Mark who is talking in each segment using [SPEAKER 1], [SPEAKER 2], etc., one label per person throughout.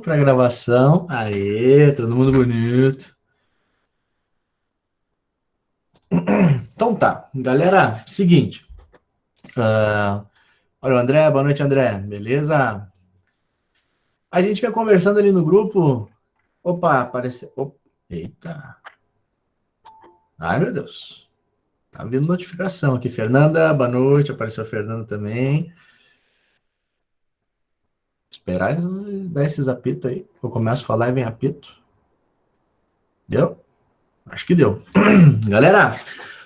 [SPEAKER 1] para gravação. Aê, todo mundo bonito. Então tá, galera, seguinte. Olha o André, boa noite, André. Beleza? A gente vem conversando ali no grupo. Opa, apareceu. Eita. Ai, meu Deus. Tá vindo notificação aqui. Fernanda, boa noite. Apareceu a Fernanda também. Esperar dar esses apitos aí. Eu começo a falar e vem apito. Deu? Acho que deu. Galera,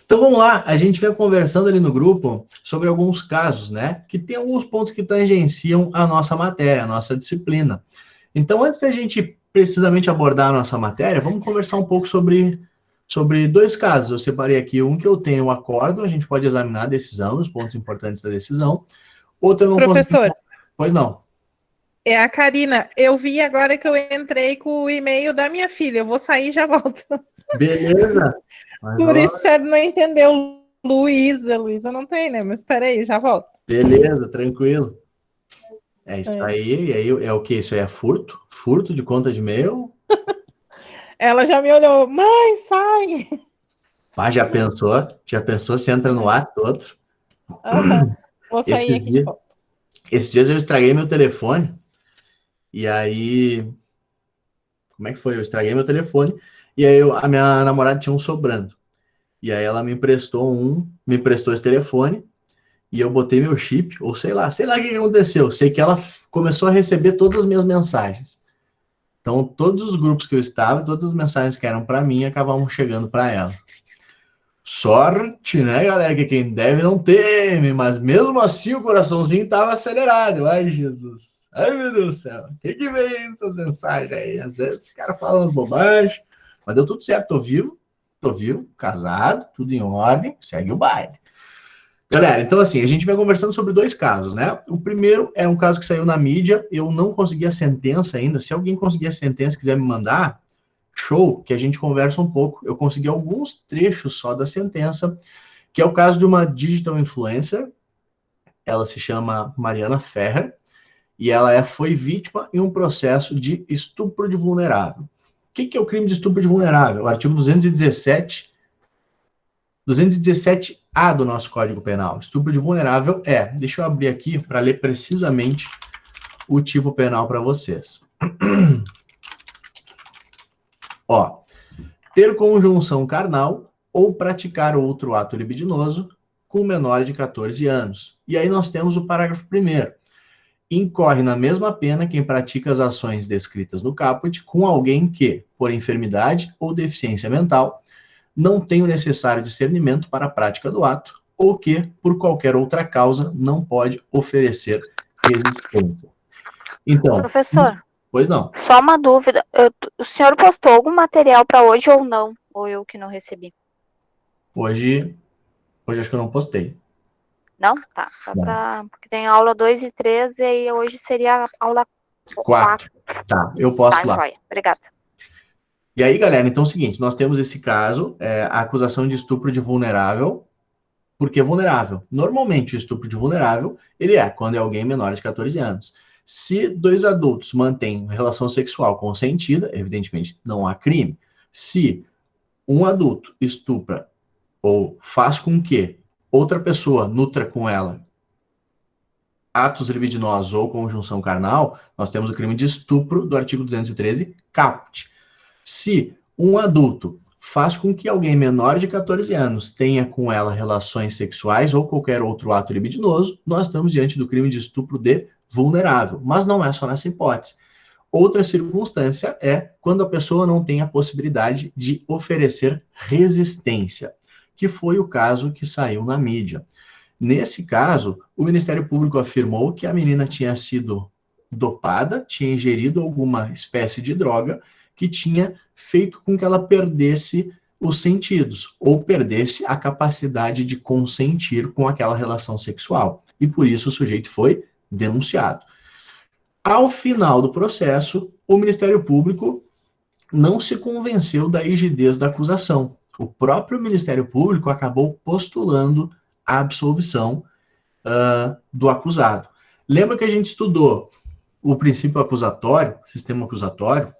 [SPEAKER 1] então vamos lá. A gente vem conversando ali no grupo sobre alguns casos, né? Que tem alguns pontos que tangenciam a nossa matéria, a nossa disciplina. Então, antes da gente precisamente abordar a nossa matéria, vamos conversar um pouco sobre dois casos. Eu separei aqui um que eu tenho o acordo, a gente pode examinar a decisão, os pontos importantes da decisão. Outro eu não consegui.
[SPEAKER 2] Professor,
[SPEAKER 1] Pois não.
[SPEAKER 2] é a Karina. Eu vi agora que eu entrei com o e-mail da minha filha. Eu vou sair e já volto.
[SPEAKER 1] Beleza.
[SPEAKER 2] Por isso você não entendeu. Luísa não tem, né? Mas espera aí, já volto.
[SPEAKER 1] Beleza, tranquilo. É isso aí. E aí é o que? Isso aí é furto? Furto de conta de e-mail?
[SPEAKER 2] Ela já me olhou. Mãe, sai!
[SPEAKER 1] Ah, já pensou? Já pensou se entra no ato do outro?
[SPEAKER 2] Vou sair
[SPEAKER 1] Esses
[SPEAKER 2] aqui de
[SPEAKER 1] dias,
[SPEAKER 2] volta.
[SPEAKER 1] esses dias eu estraguei meu telefone. E aí, como é que foi? Eu estraguei meu telefone. E aí a minha namorada tinha um sobrando. E aí ela me emprestou esse telefone. E eu botei meu chip, ou sei lá o que aconteceu. Sei que ela começou a receber todas as minhas mensagens. Então, todos os grupos que eu estava, todas as mensagens que eram para mim, acabavam chegando para ela. Sorte, né, galera? Que quem deve não teme, mas mesmo assim o coraçãozinho estava acelerado. Ai, Jesus. Ai, meu Deus do céu. O que vem essas mensagens aí? Às vezes os caras falam bobagem, mas deu tudo certo. Tô vivo, casado, tudo em ordem, segue o baile. Galera, então assim, a gente vai conversando sobre dois casos, né? O primeiro é um caso que saiu na mídia, eu não consegui a sentença ainda. Se alguém conseguir a sentença e quiser me mandar, show, que a gente conversa um pouco. Eu consegui alguns trechos só da sentença, que é o caso de uma digital influencer, ela se chama Mariana Ferrer, e ela foi vítima em um processo de estupro de vulnerável. O que é o crime de estupro de vulnerável? O artigo 217A do nosso Código Penal. Estupro de vulnerável deixa eu abrir aqui para ler precisamente o tipo penal para vocês. Ó, ter conjunção carnal ou praticar outro ato libidinoso com menor de 14 anos. E aí nós temos o parágrafo 1º. Incorre na mesma pena quem pratica as ações descritas no caput com alguém que, por enfermidade ou deficiência mental, não tem o necessário discernimento para a prática do ato ou que, por qualquer outra causa, não pode oferecer resistência. Então,
[SPEAKER 3] professor,
[SPEAKER 1] pois não.
[SPEAKER 3] Só uma dúvida. O senhor postou algum material para hoje ou não? Ou eu que não recebi?
[SPEAKER 1] Hoje acho que eu não postei.
[SPEAKER 3] Não? Tá. Só para. Porque tem aula 2 e 3 e hoje seria a aula 4.
[SPEAKER 1] Tá, eu posto lá.
[SPEAKER 3] Joia. Obrigada.
[SPEAKER 1] E aí, galera, então é o seguinte, nós temos esse caso, a acusação de estupro de vulnerável. Por que vulnerável? Normalmente, o estupro de vulnerável, ele quando é alguém menor de 14 anos. Se dois adultos mantêm relação sexual consentida, evidentemente não há crime. Se um adulto estupra ou faz com que outra pessoa nutra com ela atos libidinosos ou conjunção carnal, nós temos o crime de estupro do artigo 213, caput. Se um adulto faz com que alguém menor de 14 anos tenha com ela relações sexuais ou qualquer outro ato libidinoso, nós estamos diante do crime de estupro de vulnerável. Mas não é só nessa hipótese. Outra circunstância é quando a pessoa não tem a possibilidade de oferecer resistência, que foi o caso que saiu na mídia. Nesse caso, o Ministério Público afirmou que a menina tinha sido dopada, tinha ingerido alguma espécie de droga que tinha feito com que ela perdesse os sentidos, ou perdesse a capacidade de consentir com aquela relação sexual. E por isso o sujeito foi denunciado. Ao final do processo, o Ministério Público não se convenceu da rigidez da acusação. O próprio Ministério Público acabou postulando a absolvição do acusado. Lembra que a gente estudou o princípio acusatório, sistema acusatório,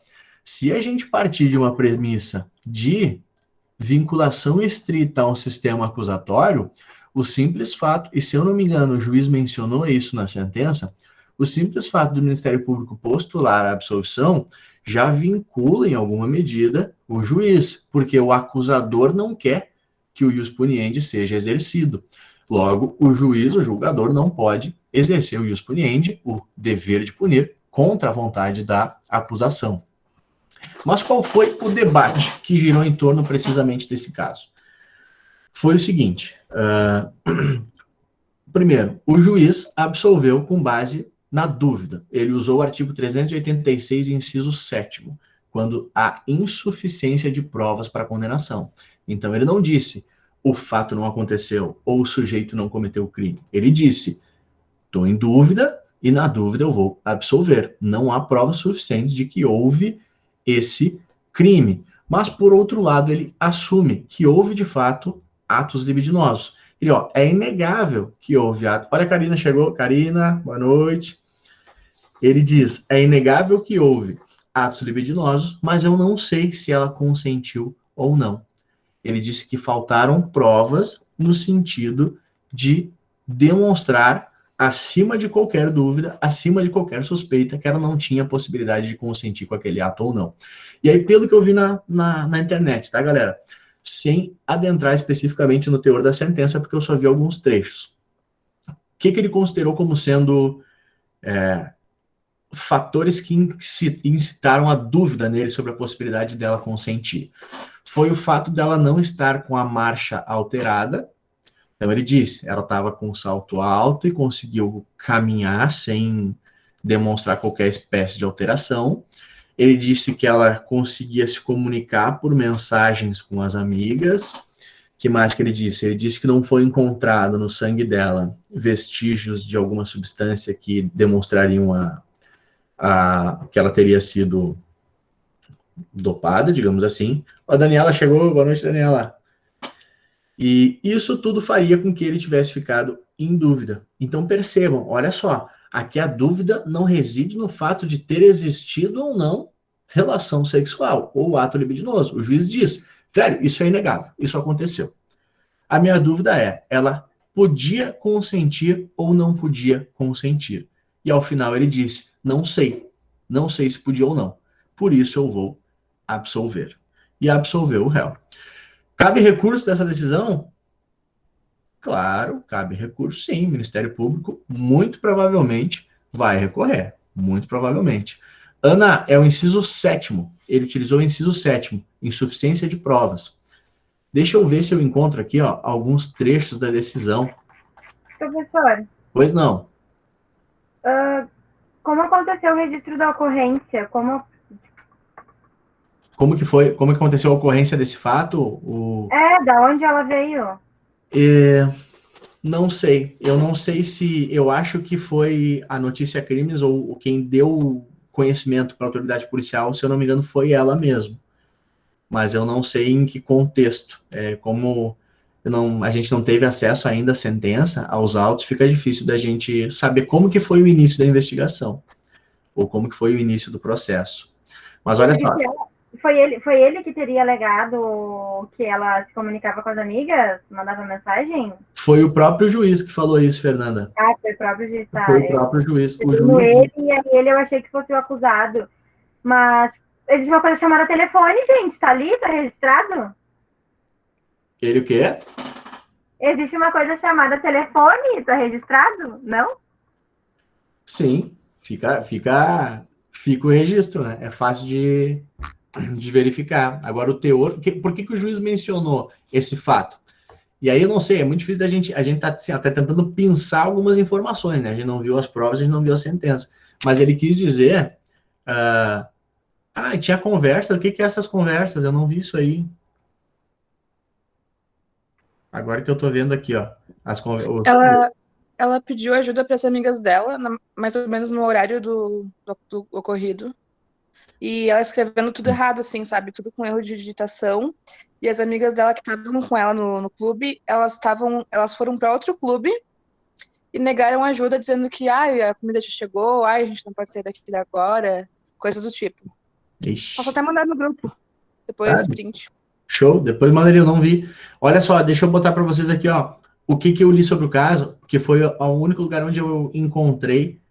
[SPEAKER 1] se a gente partir de uma premissa de vinculação estrita a um sistema acusatório, o simples fato, e se eu não me engano, o juiz mencionou isso na sentença, o simples fato do Ministério Público postular a absolvição já vincula, em alguma medida, o juiz, porque o acusador não quer que o ius puniendi seja exercido. Logo, o juiz, o julgador, não pode exercer o ius puniendi, o dever de punir, contra a vontade da acusação. Mas qual foi o debate que girou em torno precisamente desse caso? Foi o seguinte, primeiro, o juiz absolveu com base na dúvida. Ele usou o artigo 386, inciso 7º, quando há insuficiência de provas para condenação. Então, ele não disse o fato não aconteceu ou o sujeito não cometeu o crime. Ele disse, estou em dúvida e na dúvida eu vou absolver. Não há provas suficientes de que houve esse crime. Mas, por outro lado, ele assume que houve, de fato, atos libidinosos. Ele, é inegável que houve atos. Olha, a Karina chegou. Karina, boa noite. Ele diz, é inegável que houve atos libidinosos, mas eu não sei se ela consentiu ou não. Ele disse que faltaram provas no sentido de demonstrar, acima de qualquer dúvida, acima de qualquer suspeita, que ela não tinha possibilidade de consentir com aquele ato ou não. E aí, pelo que eu vi na internet, tá, galera? Sem adentrar especificamente no teor da sentença, porque eu só vi alguns trechos. O que ele considerou como sendo fatores que incitaram a dúvida nele sobre a possibilidade dela consentir? Foi o fato dela não estar com a marcha alterada. Então, ele disse, ela estava com um salto alto e conseguiu caminhar sem demonstrar qualquer espécie de alteração. Ele disse que ela conseguia se comunicar por mensagens com as amigas. Que mais que ele disse? Ele disse que não foi encontrado no sangue dela vestígios de alguma substância que demonstrariam que ela teria sido dopada, digamos assim. A Daniela chegou, boa noite, Daniela. E isso tudo faria com que ele tivesse ficado em dúvida. Então percebam, olha só, aqui a dúvida não reside no fato de ter existido ou não relação sexual ou ato libidinoso. O juiz diz, velho, isso é inegável, isso aconteceu. A minha dúvida é, ela podia consentir ou não podia consentir? E ao final ele disse, não sei se podia ou não. Por isso eu vou absolver. E absolveu o réu. Cabe recurso dessa decisão? Claro, cabe recurso sim. O Ministério Público muito provavelmente vai recorrer. Muito provavelmente. Ana, é o inciso 7º. Ele utilizou o inciso 7º, insuficiência de provas. Deixa eu ver se eu encontro aqui, alguns trechos da decisão.
[SPEAKER 4] Professor.
[SPEAKER 1] Pois não.
[SPEAKER 4] Como aconteceu o registro da ocorrência?
[SPEAKER 1] Como que aconteceu a ocorrência desse fato?
[SPEAKER 4] Da onde ela veio?
[SPEAKER 1] Não sei. Eu não sei se... Eu acho que foi a Notícia Crimes ou quem deu conhecimento para a autoridade policial, se eu não me engano, foi ela mesmo. Mas eu não sei em que contexto. Como a gente não teve acesso ainda à sentença, aos autos, fica difícil da gente saber como que foi o início da investigação. Ou como que foi o início do processo. Mas olha só...
[SPEAKER 4] Foi ele que teria alegado que ela se comunicava com as amigas? Mandava mensagem?
[SPEAKER 1] Foi o próprio juiz que falou isso, Fernanda.
[SPEAKER 4] Foi o próprio juiz. Tá?
[SPEAKER 1] Foi o próprio juiz.
[SPEAKER 4] Ele eu achei que fosse o acusado. Mas existe uma coisa chamada telefone, gente. Tá ali? Tá registrado?
[SPEAKER 1] Ele o quê?
[SPEAKER 4] Existe uma coisa chamada telefone. Tá registrado? Não?
[SPEAKER 1] Sim. Fica o registro, né? É fácil de verificar. Agora, o teor... Por que o juiz mencionou esse fato? E aí, eu não sei, é muito difícil da gente... A gente tá assim, até tentando pensar algumas informações, né? A gente não viu as provas, a gente não viu a sentença. Mas ele quis dizer... tinha conversa. O que é essas conversas? Eu não vi isso aí. Agora que eu tô vendo aqui, as conversas...
[SPEAKER 5] Ela pediu ajuda para as amigas dela, mais ou menos no horário do ocorrido. E ela escrevendo tudo errado, assim, sabe? Tudo com erro de digitação. E as amigas dela que estavam com ela no clube, elas foram para outro clube. e negaram ajuda dizendo que a comida já chegou, a gente não pode sair daqui agora, coisas do tipo.
[SPEAKER 1] Ixi.
[SPEAKER 5] Posso até mandar no grupo, depois print.
[SPEAKER 1] Show, depois manda ali, eu não vi. Olha só, deixa eu botar para vocês aqui, ó, o que eu li sobre o caso, que foi o único lugar onde eu encontrei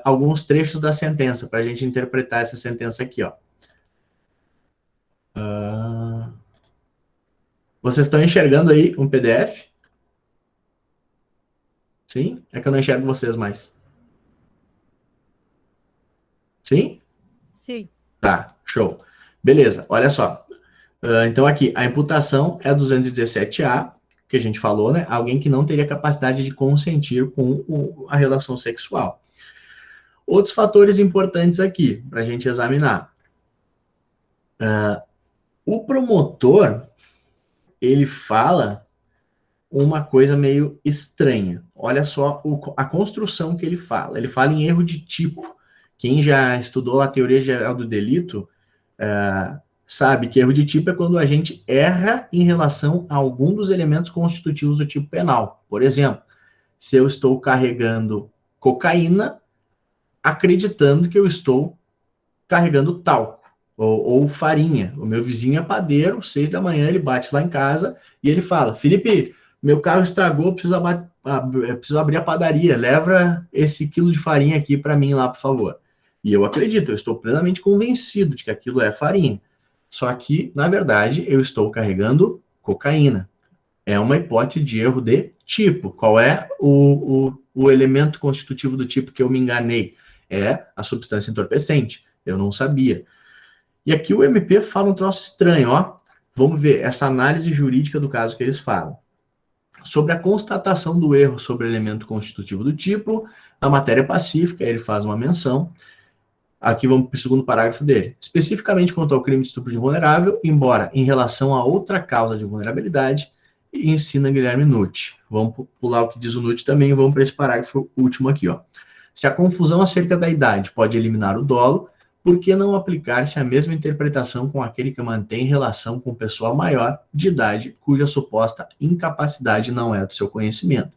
[SPEAKER 1] alguns trechos da sentença, para a gente interpretar essa sentença aqui, ó. Vocês estão enxergando aí um PDF? Sim? É que eu não enxergo vocês mais. Sim?
[SPEAKER 6] Sim.
[SPEAKER 1] Tá, show. Beleza, olha só. Então aqui, a imputação é 217A, que a gente falou, né? Alguém que não teria capacidade de consentir com a relação sexual. Outros fatores importantes aqui, para a gente examinar. O promotor, ele fala uma coisa meio estranha. Olha só a construção que ele fala. Ele fala em erro de tipo. Quem já estudou a teoria geral do delito sabe que erro de tipo é quando a gente erra em relação a algum dos elementos constitutivos do tipo penal. Por exemplo, se eu estou carregando cocaína, acreditando que eu estou carregando talco ou farinha. O meu vizinho é padeiro, 6 da manhã, ele bate lá em casa e ele fala: Felipe, meu carro estragou, preciso abrir a padaria, leva esse quilo de farinha aqui para mim lá, por favor. E eu acredito, eu estou plenamente convencido de que aquilo é farinha. Só que, na verdade, eu estou carregando cocaína. É uma hipótese de erro de tipo. Qual é o elemento constitutivo do tipo que eu me enganei? É a substância entorpecente. Eu não sabia. E aqui o MP fala um troço estranho, ó. Vamos ver essa análise jurídica do caso que eles falam. Sobre a constatação do erro sobre o elemento constitutivo do tipo, a matéria pacífica, ele faz uma menção. Aqui vamos para o segundo parágrafo dele. Especificamente quanto ao crime de estupro de vulnerável, embora em relação a outra causa de vulnerabilidade, ensina Guilherme Nutti. Vamos pular o que diz o Nutti também e vamos para esse parágrafo último aqui, ó. Se a confusão acerca da idade pode eliminar o dolo, por que não aplicar-se a mesma interpretação com aquele que mantém relação com pessoa maior de idade, cuja suposta incapacidade não é do seu conhecimento?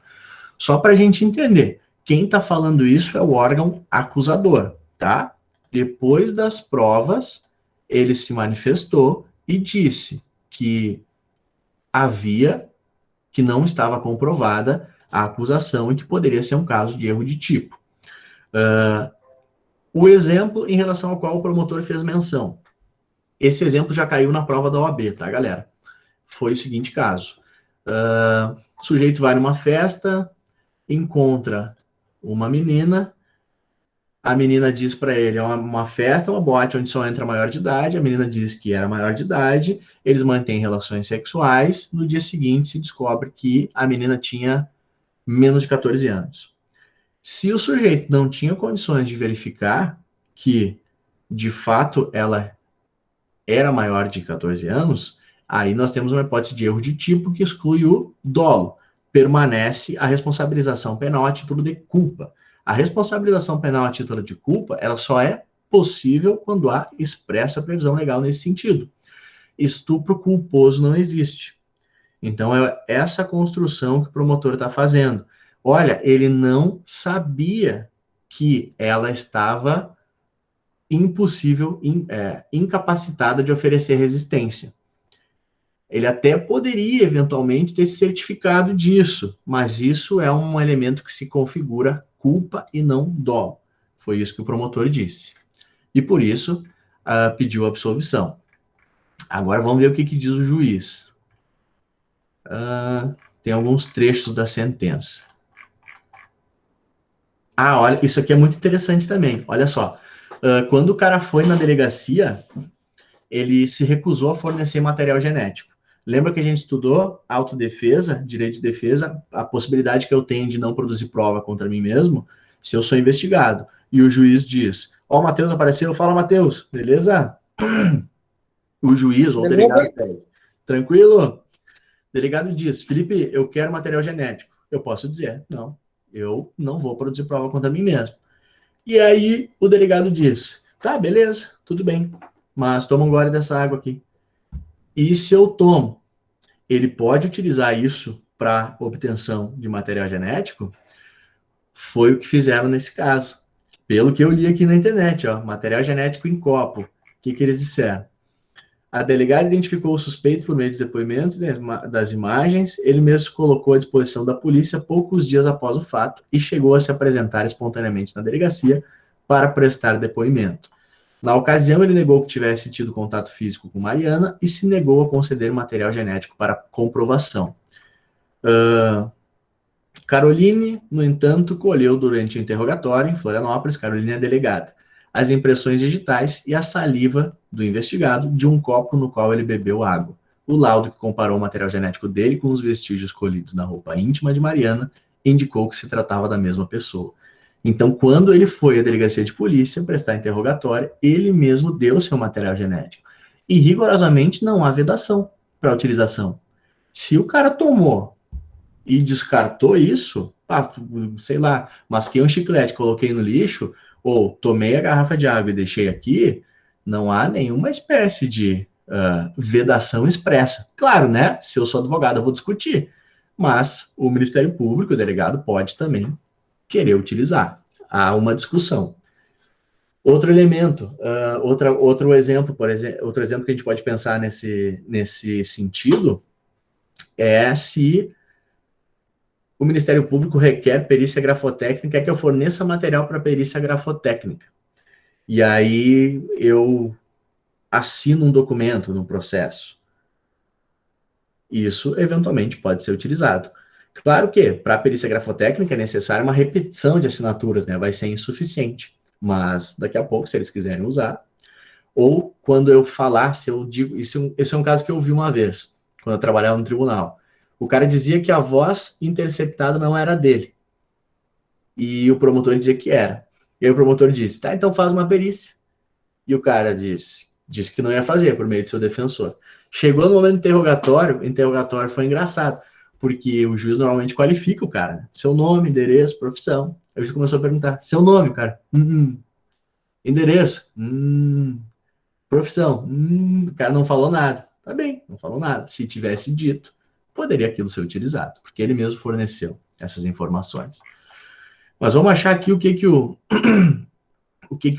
[SPEAKER 1] Só para a gente entender, quem está falando isso é o órgão acusador, tá? Depois das provas, ele se manifestou e disse que que não estava comprovada a acusação e que poderia ser um caso de erro de tipo. O exemplo em relação ao qual o promotor fez menção. Esse exemplo já caiu na prova da OAB, tá, galera? Foi o seguinte caso. O sujeito vai numa festa, encontra uma menina, a menina diz para ele, é uma festa, uma boate onde só entra maior de idade, a menina diz que era maior de idade, eles mantêm relações sexuais, no dia seguinte se descobre que a menina tinha menos de 14 anos. Se o sujeito não tinha condições de verificar que, de fato, ela era maior de 14 anos, aí nós temos uma hipótese de erro de tipo que exclui o dolo. Permanece a responsabilização penal a título de culpa. A responsabilização penal a título de culpa, ela só é possível quando há expressa previsão legal nesse sentido. Estupro culposo não existe. Então, é essa construção que o promotor está fazendo. Olha, ele não sabia que ela estava incapacitada de oferecer resistência. Ele até poderia, eventualmente, ter se certificado disso, mas isso é um elemento que se configura culpa e não dolo. Foi isso que o promotor disse. E, por isso, pediu absolvição. Agora, vamos ver o que diz o juiz. Tem alguns trechos da sentença. Olha, isso aqui é muito interessante também. Olha só. Quando o cara foi na delegacia, ele se recusou a fornecer material genético. Lembra que a gente estudou autodefesa, direito de defesa, a possibilidade que eu tenho de não produzir prova contra mim mesmo, se eu sou investigado. E o juiz diz, o Matheus apareceu, fala, Matheus, beleza? O juiz ou o delegado pede, tranquilo? O delegado diz, Felipe, eu quero material genético. Eu posso dizer, não, eu não vou produzir prova contra mim mesmo. E aí o delegado diz, tá, beleza, tudo bem, mas toma um gole dessa água aqui. E se eu tomo, ele pode utilizar isso para obtenção de material genético? Foi o que fizeram nesse caso. Pelo que eu li aqui na internet, ó, material genético em copo. O que eles disseram? A delegada identificou o suspeito por meio dos depoimentos das imagens. Ele mesmo se colocou à disposição da polícia poucos dias após o fato e chegou a se apresentar espontaneamente na delegacia para prestar depoimento. Na ocasião, ele negou que tivesse tido contato físico com Mariana e se negou a conceder material genético para comprovação. Caroline, no entanto, colheu durante o interrogatório em Florianópolis, Caroline é delegada, as impressões digitais e a saliva do investigado de um copo no qual ele bebeu água. O laudo que comparou o material genético dele com os vestígios colhidos na roupa íntima de Mariana indicou que se tratava da mesma pessoa. Então, quando ele foi à delegacia de polícia prestar interrogatório, ele mesmo deu seu material genético. E, rigorosamente, não há vedação para a utilização. Se o cara tomou e descartou isso, sei lá, masquei um chiclete, coloquei no lixo, ou tomei a garrafa de água e deixei aqui, não há nenhuma espécie de vedação expressa. Claro, né? Se eu sou advogado, eu vou discutir. Mas o Ministério Público, o delegado, pode também querer utilizar. Há uma discussão. Outro elemento, outro exemplo, por exemplo, outro exemplo que a gente pode pensar nesse sentido é se o Ministério Público requer perícia grafotécnica, que eu forneça material para perícia grafotécnica. E aí eu assino um documento no processo. Isso, eventualmente, pode ser utilizado. Claro que, para a perícia grafotécnica, é necessária uma repetição de assinaturas, né? Vai ser insuficiente. Mas, daqui a pouco, se eles quiserem usar. Ou, quando eu falar, se eu digo... Esse é um caso que eu vi uma vez, quando eu trabalhava no tribunal. O cara dizia que a voz interceptada não era dele. E o promotor dizia que era. E aí o promotor disse, tá, então faz uma perícia. E o cara disse que não ia fazer, por meio de seu defensor. Chegou no momento do interrogatório, o interrogatório foi engraçado, porque o juiz normalmente qualifica o cara, né? Seu nome, endereço, profissão. Aí o juiz começou a perguntar, seu nome, cara? Endereço? Profissão? O cara não falou nada. Tá bem, não falou nada. Se tivesse dito, poderia aquilo ser utilizado, porque ele mesmo forneceu essas informações. Mas vamos achar aqui o que o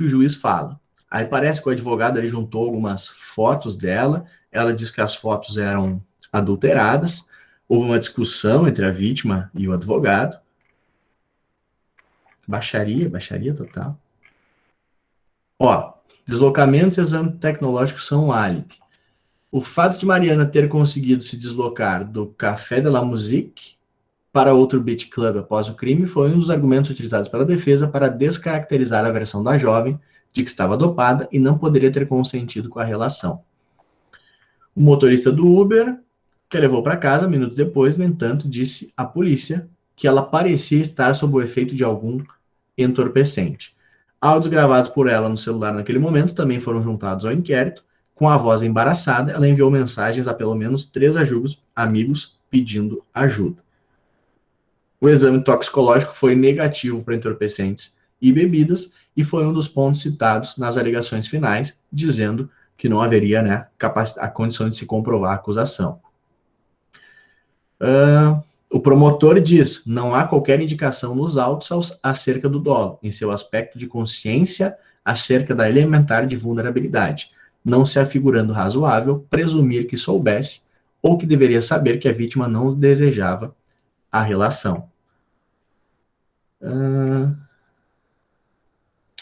[SPEAKER 1] juiz fala. Aí parece que o advogado ele juntou algumas fotos dela, ela diz que as fotos eram adulteradas, houve uma discussão entre a vítima e o advogado. Baixaria total. Ó, deslocamentos e exame tecnológico são um álibi. O fato de Mariana ter conseguido se deslocar do Café de la Musique para outro beach club após o crime foi um dos argumentos utilizados pela defesa para descaracterizar a versão da jovem de que estava dopada e não poderia ter consentido com a relação. O motorista do Uber, que a levou para casa minutos depois, no entanto, disse à polícia que ela parecia estar sob o efeito de algum entorpecente. Áudios gravados por ela no celular naquele momento também foram juntados ao inquérito. Com a voz embaraçada, ela enviou mensagens a pelo menos 3 amigos pedindo ajuda. O exame toxicológico foi negativo para entorpecentes e bebidas e foi um dos pontos citados nas alegações finais, dizendo que não haveria, né, a condição de se comprovar a acusação. O promotor diz, não há qualquer indicação nos autos acerca do dolo, em seu aspecto de consciência acerca da elementar de vulnerabilidade, não se afigurando razoável presumir que soubesse ou que deveria saber que a vítima não desejava a relação.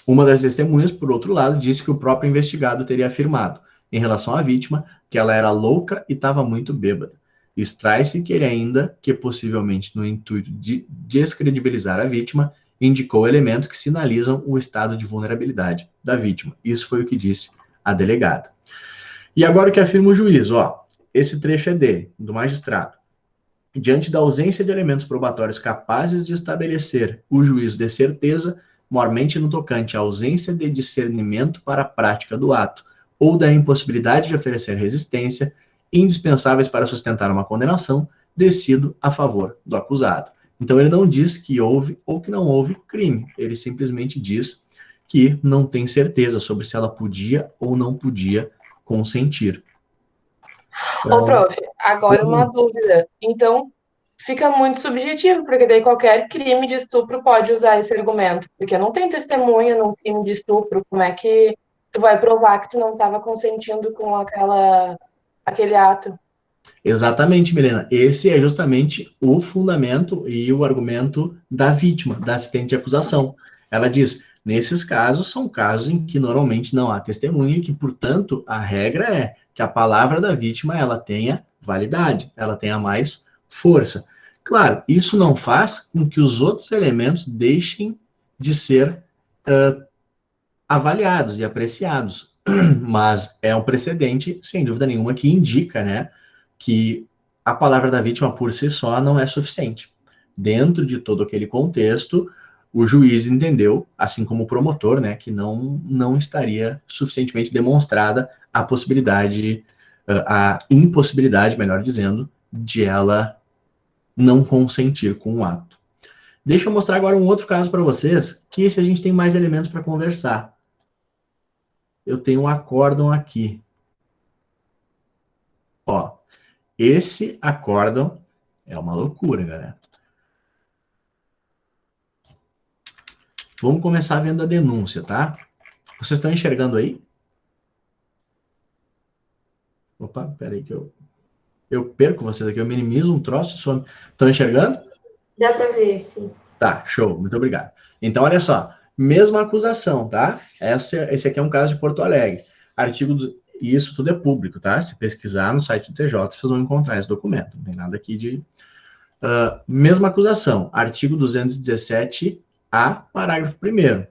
[SPEAKER 1] Uma das testemunhas, por outro lado, disse que o próprio investigado teria afirmado, em relação à vítima, que ela era louca e estava muito bêbada. Extrai-se que ele ainda, que possivelmente no intuito de descredibilizar a vítima, indicou elementos que sinalizam o estado de vulnerabilidade da vítima. Isso foi o que disse a delegada. E agora o que afirma o juiz, ó, esse trecho é dele, do magistrado. Diante da ausência de elementos probatórios capazes de estabelecer o juízo de certeza, mormente no tocante à ausência de discernimento para a prática do ato, ou da impossibilidade de oferecer resistência, indispensáveis para sustentar uma condenação, decido a favor do acusado. Então ele não diz que houve ou que não houve crime, ele simplesmente diz que não tem certeza sobre se ela podia ou não podia consentir.
[SPEAKER 5] Ô, prof, agora uma dúvida. Então,
[SPEAKER 6] fica muito subjetivo, porque daí qualquer crime de estupro pode usar esse argumento, porque não tem testemunha num crime de estupro, como é que tu vai provar que tu não estava consentindo com aquele ato?
[SPEAKER 1] Exatamente, Milena. Esse é justamente o fundamento e o argumento da vítima, da assistente de acusação. Ela diz, nesses casos, são casos em que normalmente não há testemunha e que, portanto, a regra é que a palavra da vítima ela tenha validade, ela tenha mais força. Claro, isso não faz com que os outros elementos deixem de ser avaliados e apreciados, mas é um precedente, sem dúvida nenhuma, que indica, né, que a palavra da vítima por si só não é suficiente. Dentro de todo aquele contexto, o juiz entendeu, assim como o promotor, né, que não estaria suficientemente demonstrada a possibilidade, a impossibilidade, melhor dizendo, de ela não consentir com o ato. Deixa eu mostrar agora um outro caso para vocês, que esse a gente tem mais elementos para conversar. Eu tenho um acórdão aqui. Ó, esse acórdão é uma loucura, galera. Vamos começar vendo a denúncia, tá? Vocês estão enxergando aí? Opa, peraí que eu perco vocês aqui, eu minimizo um troço. Estão enxergando?
[SPEAKER 7] Dá para ver, sim.
[SPEAKER 1] Tá, show, muito obrigado. Então, olha só, mesma acusação, tá? Esse aqui é um caso de Porto Alegre. E isso tudo é público, tá? Se pesquisar no site do TJ, vocês vão encontrar esse documento. Não tem nada aqui de... mesma acusação, artigo 217-A, parágrafo 1º.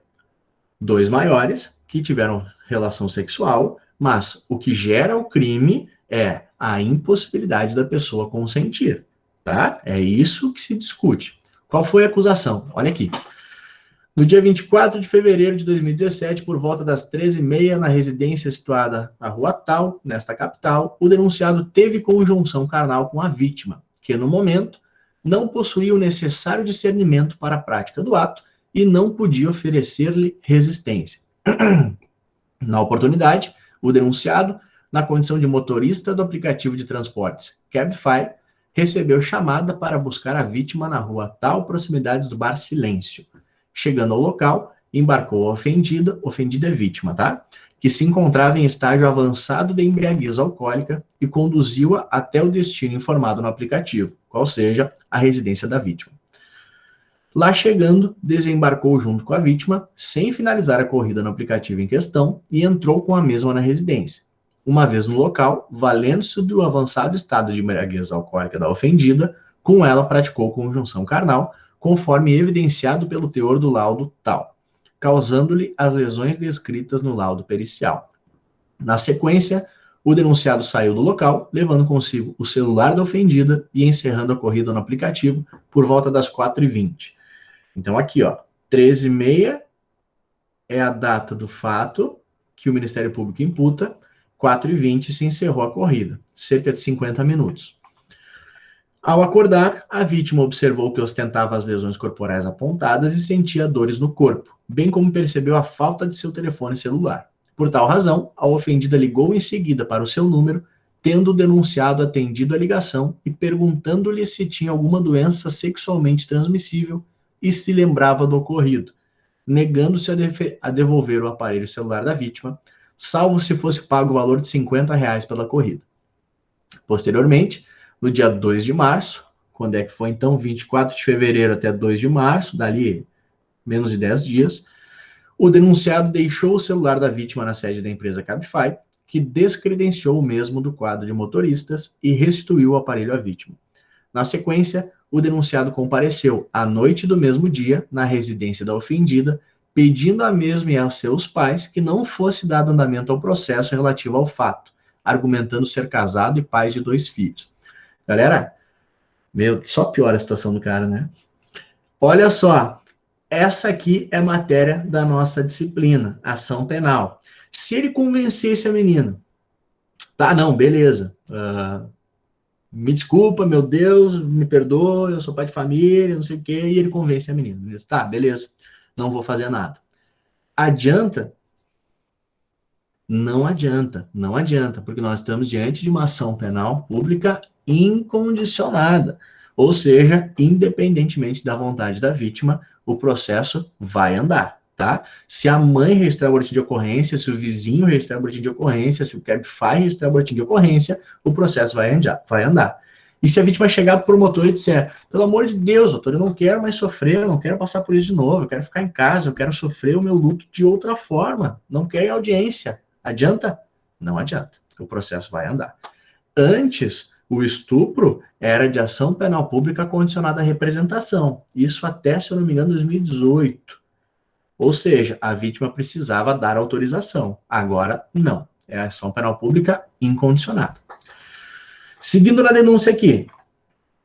[SPEAKER 1] 2 maiores que tiveram relação sexual, mas o que gera o crime é a impossibilidade da pessoa consentir, tá? É isso que se discute. Qual foi a acusação? Olha aqui. No dia 24 de fevereiro de 2017, por volta das 13h30, na residência situada na rua tal, nesta capital, o denunciado teve conjunção carnal com a vítima, que no momento não possuía o necessário discernimento para a prática do ato e não podia oferecer-lhe resistência. Na oportunidade, o denunciado, na condição de motorista do aplicativo de transportes Cabify, recebeu chamada para buscar a vítima na rua tal, proximidades do Bar Silêncio. Chegando ao local, embarcou a ofendida é vítima, tá? Que se encontrava em estágio avançado de embriaguez alcoólica e conduziu-a até o destino informado no aplicativo, qual seja a residência da vítima. Lá chegando, desembarcou junto com a vítima, sem finalizar a corrida no aplicativo em questão, e entrou com a mesma na residência. Uma vez no local, valendo-se do avançado estado de embriaguez alcoólica da ofendida, com ela praticou conjunção carnal, conforme evidenciado pelo teor do laudo tal, causando-lhe as lesões descritas no laudo pericial. Na sequência, o denunciado saiu do local, levando consigo o celular da ofendida e encerrando a corrida no aplicativo por volta das 4h20. Então aqui, ó, 13h30 é a data do fato que o Ministério Público imputa, 4h20 se encerrou a corrida, cerca de 50 minutos. Ao acordar, a vítima observou que ostentava as lesões corporais apontadas e sentia dores no corpo, bem como percebeu a falta de seu telefone celular. Por tal razão, a ofendida ligou em seguida para o seu número, tendo o denunciado atendido a ligação e perguntando-lhe se tinha alguma doença sexualmente transmissível e se lembrava do ocorrido, negando-se a devolver o aparelho celular da vítima, salvo se fosse pago o valor de R$50 pela corrida. Posteriormente, no dia 2 de março, quando é que foi então, 24 de fevereiro até 2 de março, dali menos de 10 dias, o denunciado deixou o celular da vítima na sede da empresa Cabify, que descredenciou o mesmo do quadro de motoristas e restituiu o aparelho à vítima. Na sequência, o denunciado compareceu à noite do mesmo dia na residência da ofendida, pedindo a mesma e aos seus pais que não fosse dado andamento ao processo relativo ao fato, argumentando ser casado e pai de 2 filhos. Galera, só piora a situação do cara, né? Olha só, essa aqui é matéria da nossa disciplina, ação penal. Se ele convencesse a menina, tá, não, beleza, me desculpa, meu Deus, me perdoa, eu sou pai de família, não sei o quê, e ele convence a menina. Ele diz, tá, beleza, não vou fazer nada. Adianta? Não adianta, porque nós estamos diante de uma ação penal pública incondicionada. Ou seja, independentemente da vontade da vítima, o processo vai andar, tá? Se a mãe registrar o boletim de ocorrência, se o vizinho registrar o boletim de ocorrência, se o Cabify registrar o boletim de ocorrência, o processo vai andar. E se a vítima chegar para o promotor e disser, pelo amor de Deus, doutor, eu não quero mais sofrer, eu não quero passar por isso de novo, eu quero ficar em casa, eu quero sofrer o meu luto de outra forma, não quero audiência. Adianta? Não adianta. O processo vai andar. Antes, o estupro era de ação penal pública condicionada à representação. Isso até, se eu não me engano, 2018. Ou seja, a vítima precisava dar autorização. Agora, não. É ação penal pública incondicionada. Seguindo na denúncia aqui.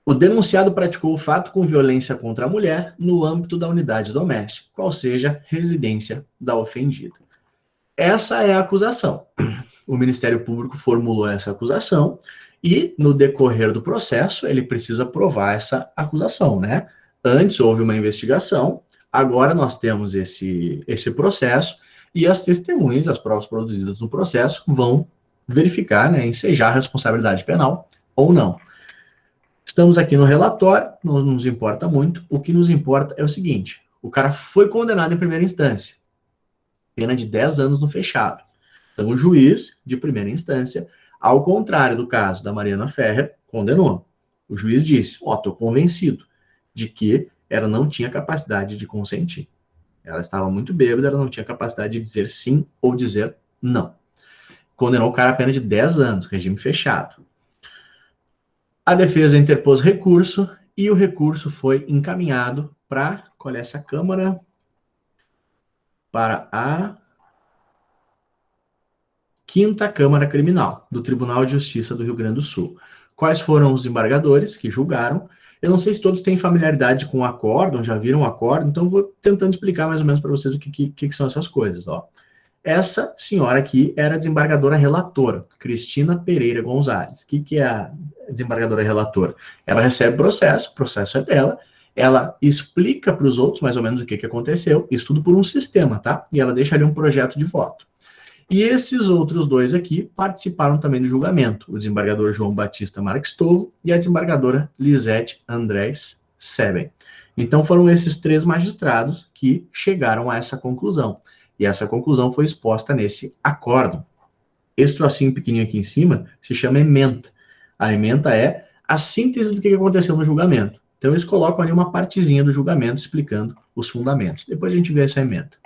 [SPEAKER 1] O denunciado praticou o fato com violência contra a mulher no âmbito da unidade doméstica, qual seja residência da ofendida. Essa é a acusação. O Ministério Público formulou essa acusação e, no decorrer do processo, ele precisa provar essa acusação, né? Antes houve uma investigação, agora nós temos esse processo e as testemunhas, as provas produzidas no processo, vão verificar, né, ensejar a responsabilidade penal ou não. Estamos aqui no relatório, não nos importa muito. O que nos importa é o seguinte, o cara foi condenado em primeira instância, pena de 10 anos no fechado. Então, o juiz de primeira instância, ao contrário do caso da Mariana Ferrer, condenou. O juiz disse, estou convencido de que ela não tinha capacidade de consentir. Ela estava muito bêbada, ela não tinha capacidade de dizer sim ou dizer não. Condenou o cara a pena de 10 anos, regime fechado. A defesa interpôs recurso e o recurso foi encaminhado para, qual é essa Câmara? Para a 5ª Câmara Criminal do Tribunal de Justiça do Rio Grande do Sul. Quais foram os embargadores que julgaram? Eu não sei se todos têm familiaridade com o acórdão, já viram o acórdão, então vou tentando explicar mais ou menos para vocês o que são essas coisas. Ó. Essa senhora aqui era a desembargadora relatora, Cristina Pereira Gonzalez. O que é a desembargadora relatora? Ela recebe o processo é dela, ela explica para os outros mais ou menos o que aconteceu, isso tudo por um sistema, tá? E ela deixa ali um projeto de voto. E esses outros dois aqui participaram também do julgamento, o desembargador João Batista Marques Tovo e a desembargadora Lisete Andrés Seben. Então foram esses 3 magistrados que chegaram a essa conclusão. E essa conclusão foi exposta nesse acórdão. Esse trocinho pequenininho aqui em cima se chama ementa. A ementa é a síntese do que aconteceu no julgamento. Então eles colocam ali uma partezinha do julgamento explicando os fundamentos. Depois a gente vê essa ementa.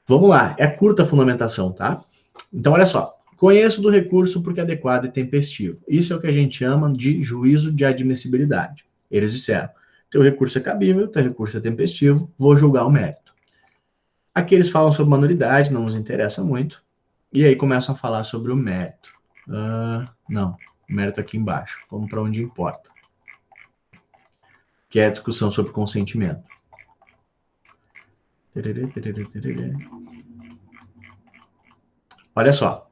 [SPEAKER 1] Vamos lá, é curta a fundamentação, tá? Então, olha só. Conheço do recurso porque é adequado e tempestivo. Isso é o que a gente chama de juízo de admissibilidade. Eles disseram, teu recurso é cabível, teu recurso é tempestivo, vou julgar o mérito. Aqui eles falam sobre uma nulidade, não nos interessa muito. E aí começam a falar sobre o mérito. Não, o mérito aqui embaixo. Vamos para onde importa. Que é a discussão sobre consentimento. Olha só.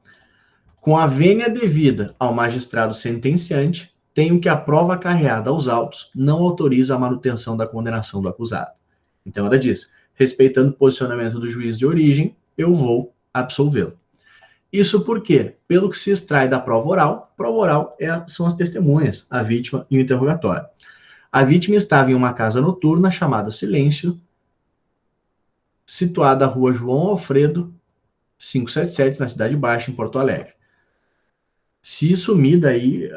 [SPEAKER 1] Com a vênia devida ao magistrado sentenciante, tenho que a prova acarreada aos autos não autoriza a manutenção da condenação do acusado. Então ela diz, respeitando o posicionamento do juiz de origem, eu vou absolvê-lo. Isso porque, pelo que se extrai da prova oral são as testemunhas, a vítima e o interrogatório. A vítima estava em uma casa noturna chamada Silêncio, situada na rua João Alfredo, 577, na Cidade Baixa, em Porto Alegre. Se sumir daí,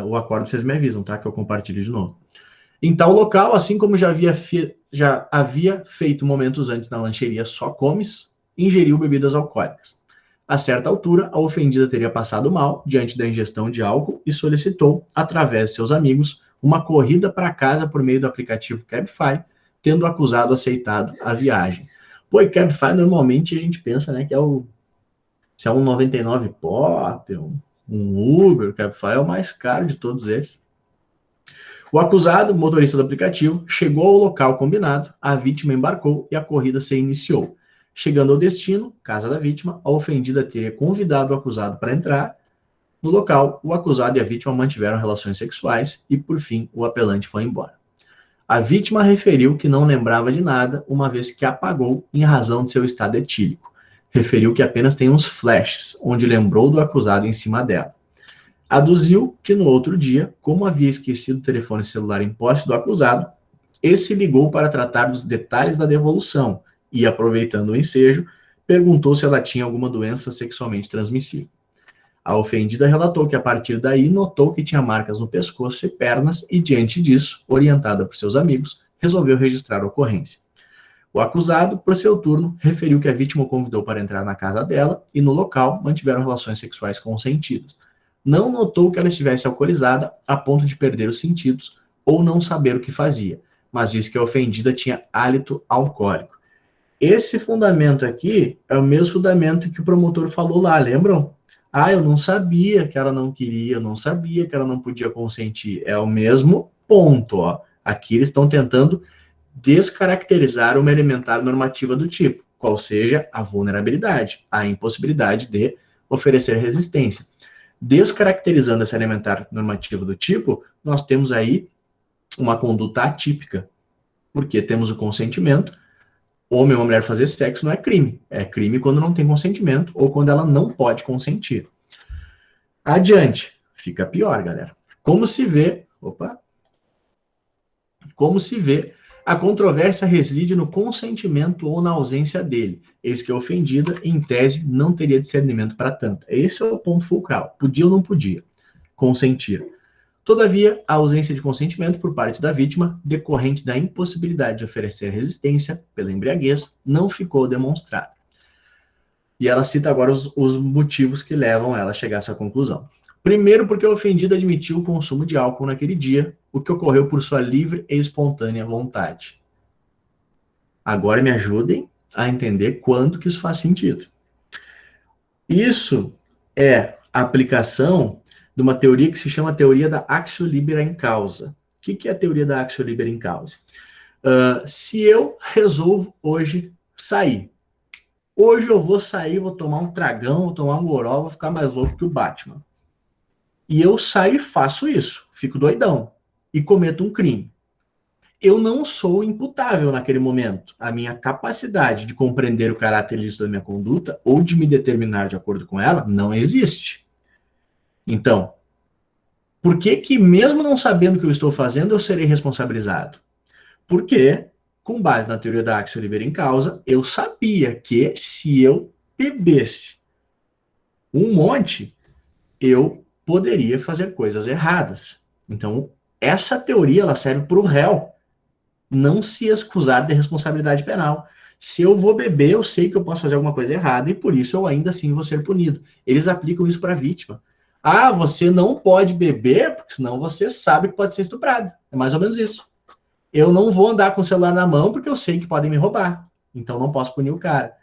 [SPEAKER 1] o acordo vocês me avisam, tá? Que eu compartilho de novo. Em tal local, assim como já havia feito momentos antes na lancheria Só Comes, ingeriu bebidas alcoólicas. A certa altura, a ofendida teria passado mal diante da ingestão de álcool e solicitou, através de seus amigos, uma corrida para casa por meio do aplicativo Cabify, tendo o acusado aceitado a viagem. Pô, e Cabify, normalmente a gente pensa, né, que se é um 99 Pop, um Uber, o Cabify é o mais caro de todos eles. O acusado, motorista do aplicativo, chegou ao local combinado, a vítima embarcou e a corrida se iniciou. Chegando ao destino, casa da vítima, a ofendida teria convidado o acusado para entrar. No local, o acusado e a vítima mantiveram relações sexuais e, por fim, o apelante foi embora. A vítima referiu que não lembrava de nada, uma vez que apagou em razão de seu estado etílico. Referiu que apenas tem uns flashes, onde lembrou do acusado em cima dela. Aduziu que no outro dia, como havia esquecido o telefone celular em posse do acusado, esse ligou para tratar dos detalhes da devolução e, aproveitando o ensejo, perguntou se ela tinha alguma doença sexualmente transmissível. A ofendida relatou que, a partir daí, notou que tinha marcas no pescoço e pernas e, diante disso, orientada por seus amigos, resolveu registrar a ocorrência. O acusado, por seu turno, referiu que a vítima o convidou para entrar na casa dela e, no local, mantiveram relações sexuais consentidas. Não notou que ela estivesse alcoolizada a ponto de perder os sentidos ou não saber o que fazia, mas disse que a ofendida tinha hálito alcoólico. Esse fundamento aqui é o mesmo fundamento que o promotor falou lá, lembram? Ah, eu não sabia que ela não queria, eu não sabia que ela não podia consentir. É o mesmo ponto, ó. Aqui eles estão tentando descaracterizar uma elementar normativa do tipo, qual seja a vulnerabilidade, a impossibilidade de oferecer resistência. Descaracterizando essa elementar normativa do tipo, nós temos aí uma conduta atípica, porque temos o consentimento. Homem ou mulher fazer sexo não é crime. É crime quando não tem consentimento ou quando ela não pode consentir. Adiante. Fica pior, galera. Como se vê, a controvérsia reside no consentimento ou na ausência dele. Eis que a ofendida, em tese, não teria discernimento para tanto. Esse é o ponto fulcral. Podia ou não podia consentir. Todavia, a ausência de consentimento por parte da vítima, decorrente da impossibilidade de oferecer resistência pela embriaguez, não ficou demonstrada. E ela cita agora os motivos que levam ela a chegar a essa conclusão. Primeiro, porque a ofendida admitiu o consumo de álcool naquele dia, o que ocorreu por sua livre e espontânea vontade. Agora me ajudem a entender quanto que isso faz sentido. Isso é a aplicação de uma teoria que se chama teoria da actio libera in causa. O que é a teoria da actio libera in causa? Se eu resolvo hoje sair, hoje eu vou sair, vou tomar um tragão, vou tomar um goró, vou ficar mais louco que o Batman. E eu saio e faço isso, fico doidão, e cometo um crime. Eu não sou imputável naquele momento. A minha capacidade de compreender o caráter ilícito da minha conduta ou de me determinar de acordo com ela não existe. Então, por que mesmo não sabendo o que eu estou fazendo, eu serei responsabilizado? Porque, com base na teoria da actio libera in causa, eu sabia que se eu bebesse um monte, eu poderia fazer coisas erradas. Então, essa teoria ela serve para o réu não se excusar de responsabilidade penal. Se eu vou beber, eu sei que eu posso fazer alguma coisa errada e por isso eu ainda assim vou ser punido. Eles aplicam isso para a vítima. Ah, você não pode beber, porque senão você sabe que pode ser estuprado. É mais ou menos isso. Eu não vou andar com o celular na mão porque eu sei que podem me roubar. Então não posso punir o cara.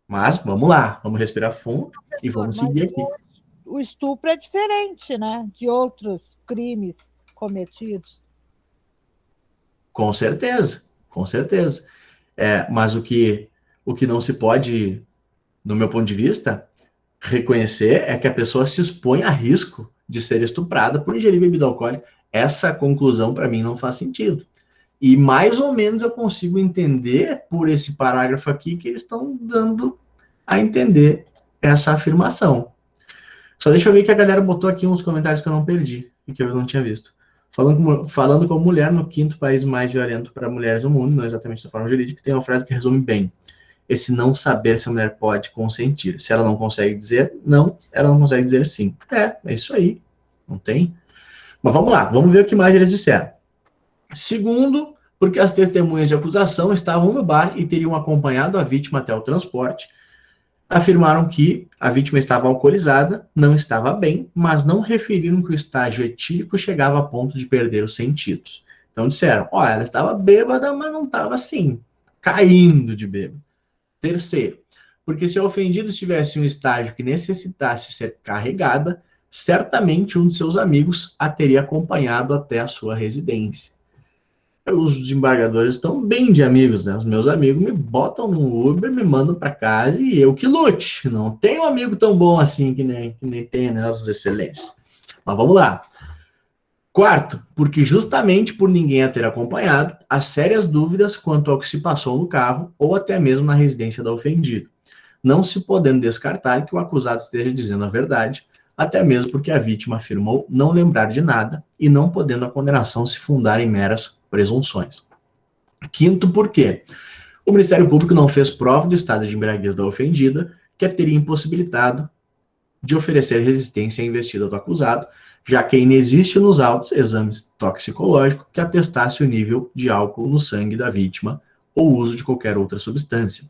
[SPEAKER 1] Mas vamos lá, vamos respirar fundo e vamos seguir aqui.
[SPEAKER 8] O estupro é diferente, né? De outros crimes cometidos.
[SPEAKER 1] Com certeza, com certeza. Mas o que não se pode, no meu ponto de vista, reconhecer é que a pessoa se expõe a risco de ser estuprada por ingerir bebida alcoólica. Essa conclusão, para mim, não faz sentido. E mais ou menos eu consigo entender, por esse parágrafo aqui, que eles estão dando a entender essa afirmação. Só deixa eu ver que a galera botou aqui uns comentários que eu não perdi, e que eu não tinha visto. Falando como mulher no 5º país mais violento para mulheres do mundo, não exatamente da forma jurídica, tem uma frase que resume bem. Esse não saber se a mulher pode consentir. Se ela não consegue dizer não, ela não consegue dizer sim. É isso aí. Não tem? Mas vamos lá, vamos ver o que mais eles disseram. Segundo, porque as testemunhas de acusação estavam no bar e teriam acompanhado a vítima até o transporte, afirmaram que a vítima estava alcoolizada, não estava bem, mas não referiram que o estágio etílico chegava a ponto de perder os sentidos. Então disseram, ela estava bêbada, mas não estava assim, caindo de bêbado. Terceiro, porque se a ofendida estivesse em um estágio que necessitasse ser carregada, certamente um de seus amigos a teria acompanhado até a sua residência. Os desembargadores estão bem de amigos, né? Os meus amigos me botam no Uber, me mandam para casa e eu que lute. Não tenho um amigo tão bom assim que nem tem nossas excelências. Mas vamos lá. Quarto, porque justamente por ninguém a ter acompanhado, há sérias dúvidas quanto ao que se passou no carro ou até mesmo na residência da ofendida. Não se podendo descartar que o acusado esteja dizendo a verdade, até mesmo porque a vítima afirmou não lembrar de nada e não podendo a condenação se fundar em meras presunções. Quinto, por quê? O Ministério Público não fez prova do estado de embriaguez da ofendida, que a teria impossibilitado de oferecer resistência à investida do acusado, já que ainda existe nos autos exames toxicológicos que atestasse o nível de álcool no sangue da vítima ou uso de qualquer outra substância.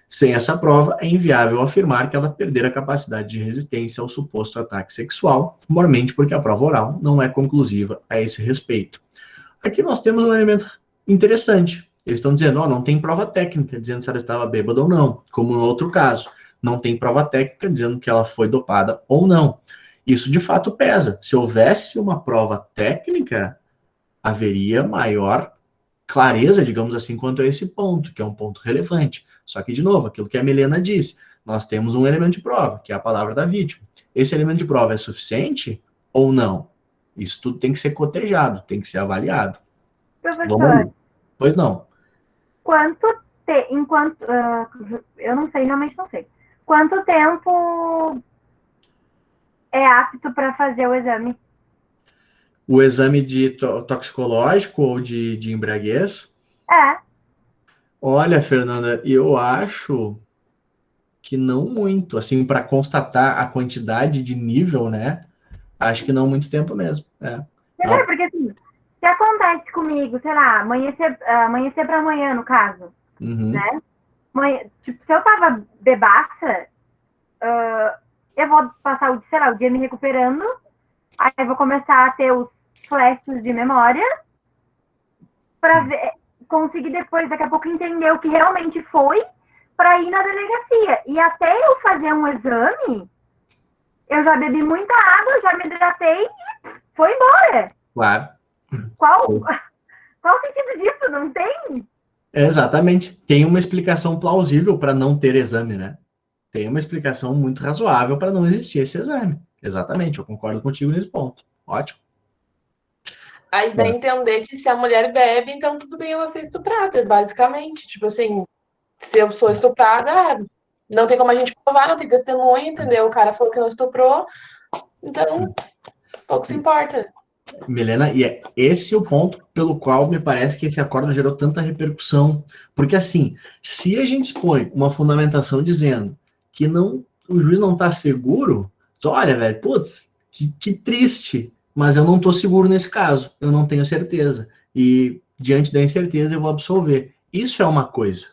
[SPEAKER 1] Sem essa prova, é inviável afirmar que ela perdera a capacidade de resistência ao suposto ataque sexual, mormente porque a prova oral não é conclusiva a esse respeito. Aqui nós temos um elemento interessante. Eles estão dizendo, não tem prova técnica dizendo se ela estava bêbada ou não, como no outro caso. Não tem prova técnica dizendo que ela foi dopada ou não. Isso de fato pesa. Se houvesse uma prova técnica, haveria maior clareza, digamos assim, quanto a esse ponto, que é um ponto relevante. Só que, de novo, aquilo que a Milena disse, nós temos um elemento de prova, que é a palavra da vítima. Esse elemento de prova é suficiente ou não? Isso tudo tem que ser cotejado, tem que ser avaliado.
[SPEAKER 4] Professor,
[SPEAKER 1] pois não.
[SPEAKER 4] Eu não sei, realmente não sei. Quanto tempo é apto para fazer o exame?
[SPEAKER 1] O exame de toxicológico ou de embriaguez?
[SPEAKER 4] É.
[SPEAKER 1] Olha, Fernanda, eu acho que não muito. Assim, para constatar a quantidade de nível, né? Acho que não muito tempo mesmo.
[SPEAKER 4] Porque assim, se acontece comigo, sei lá, amanhecer para amanhã, no caso, né? Tipo, se eu tava bebaça, eu vou passar o dia me recuperando, aí eu vou começar a ter os flashes de memória para conseguir depois, daqui a pouco, entender o que realmente foi para ir na delegacia. E até eu fazer um exame, eu já bebi muita água, já me hidratei e foi embora.
[SPEAKER 1] Claro.
[SPEAKER 4] Qual o sentido disso? Não tem?
[SPEAKER 1] Exatamente. Tem uma explicação plausível para não ter exame, né? Tem uma explicação muito razoável para não existir esse exame. Exatamente, eu concordo contigo nesse ponto. Ótimo.
[SPEAKER 6] Aí dá a entender que se a mulher bebe, então tudo bem ela ser estuprada, basicamente. Tipo assim, se eu sou estuprada, não tem como a gente provar, não tem testemunha, entendeu? O cara falou que não estuprou, então pouco se importa.
[SPEAKER 1] Milena, e é esse o ponto pelo qual me parece que esse acordo gerou tanta repercussão. Porque, assim, se a gente expõe uma fundamentação dizendo que o juiz não está seguro, olha, velho, putz, que triste, mas eu não estou seguro nesse caso, eu não tenho certeza. E, diante da incerteza, eu vou absolver. Isso é uma coisa.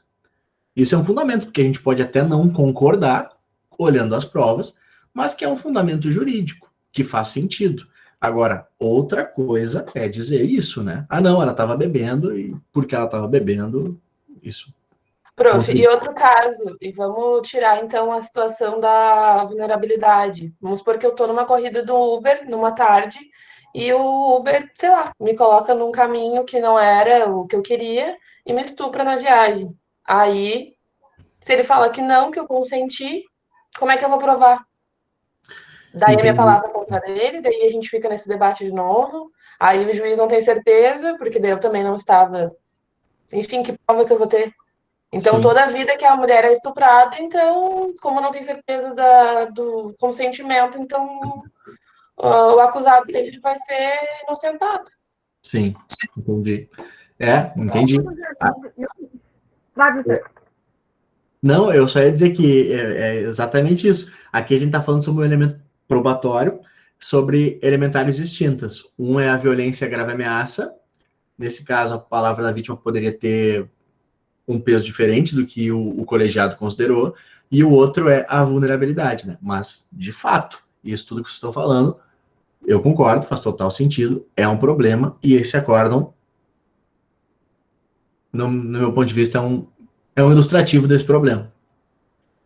[SPEAKER 1] Isso é um fundamento, porque a gente pode até não concordar, olhando as provas, mas que é um fundamento jurídico, que faz sentido. Agora, outra coisa é dizer isso, né? Não, ela estava bebendo e porque ela estava bebendo, isso.
[SPEAKER 6] Prof, e outro caso, e vamos tirar então a situação da vulnerabilidade. Vamos supor que eu estou numa corrida do Uber, numa tarde, e o Uber, sei lá, me coloca num caminho que não era o que eu queria e me estupra na viagem. Aí, se ele fala que não, que eu consenti, como é que eu vou provar? Daí a minha palavra contra ele, daí a gente fica nesse debate de novo. Aí o juiz não tem certeza, porque daí eu também não estava. Enfim, que prova que eu vou ter? Então, toda a vida que a mulher é estuprada, então, como não tem certeza do consentimento, então o acusado sempre vai ser inocentado.
[SPEAKER 1] Sim, entendi. Entendi. Não, eu só ia dizer que é exatamente isso. Aqui a gente está falando sobre um elemento probatório, sobre elementares distintas. Um é a violência grave ameaça. Nesse caso, a palavra da vítima poderia ter um peso diferente do que o colegiado considerou, e o outro é a vulnerabilidade, né? Mas, de fato, isso tudo que vocês estão falando, eu concordo, faz total sentido, é um problema, e esse acórdão, no meu ponto de vista, é um ilustrativo desse problema.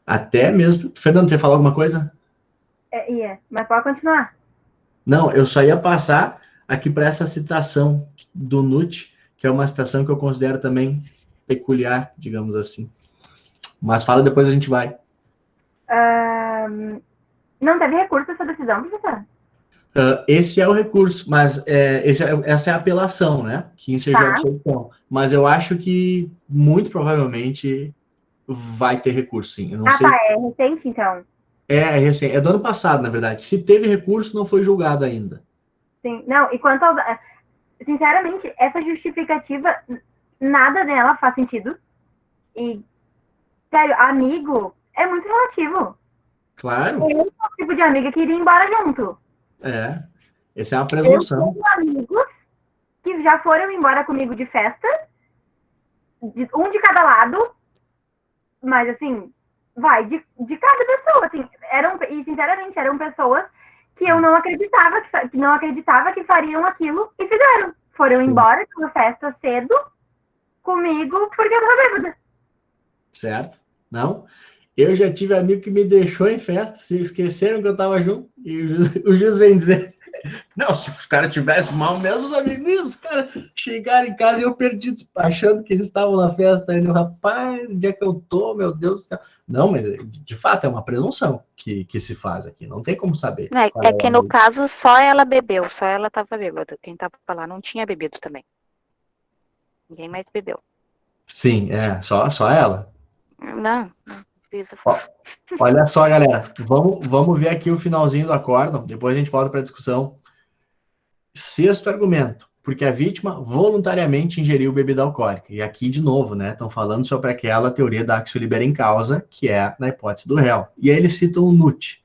[SPEAKER 1] Até mesmo... Fernando, quer falar alguma coisa?
[SPEAKER 4] Mas pode continuar.
[SPEAKER 1] Não, eu só ia passar aqui para essa citação do Nutt, que é uma citação que eu considero também peculiar, digamos assim. Mas fala, depois a gente vai.
[SPEAKER 4] Não teve recurso essa decisão, professor?
[SPEAKER 1] Esse é o recurso, mas essa é a apelação, né? Que enseja a absolução. Mas eu acho que, muito provavelmente, vai ter recurso, sim. Eu não sei.
[SPEAKER 4] É recente, então?
[SPEAKER 1] É do ano passado, na verdade. Se teve recurso, não foi julgado ainda.
[SPEAKER 4] Sim, não, e quanto ao... Sinceramente, essa justificativa, nada dela faz sentido. E, sério, amigo é muito relativo.
[SPEAKER 1] Claro.
[SPEAKER 4] Eu sou o tipo de amiga que iria embora junto.
[SPEAKER 1] Essa é uma presunção.
[SPEAKER 4] Eu tenho amigos que já foram embora comigo de festa, um de cada lado, mas assim, vai de cada pessoa, assim, e sinceramente eram pessoas que eu não acreditava que fariam aquilo e fizeram. Foram embora de uma festa cedo comigo porque eu tava bêbada.
[SPEAKER 1] Certo? Não? Eu já tive amigo que me deixou em festa, se esqueceram que eu tava junto, e o juiz vem dizer, não, se os caras tivessem mal mesmo, os amigos, os caras chegaram em casa e eu perdi, achando que eles estavam na festa ainda, rapaz, onde é que eu tô, meu Deus do céu. Não, mas de fato é uma presunção que se faz aqui, não tem como saber.
[SPEAKER 3] É que no caso só ela bebeu, só ela tava bêbada, quem tava lá não tinha bebido também. Ninguém mais bebeu.
[SPEAKER 1] Sim, só ela.
[SPEAKER 3] Não.
[SPEAKER 1] Olha só, galera, vamos ver aqui o finalzinho do acórdão, depois a gente volta para a discussão. Sexto argumento, porque a vítima voluntariamente ingeriu bebida alcoólica. E aqui, de novo, né, estão falando sobre aquela teoria da axio libera em causa, que é na hipótese do réu. E aí eles citam o NUT.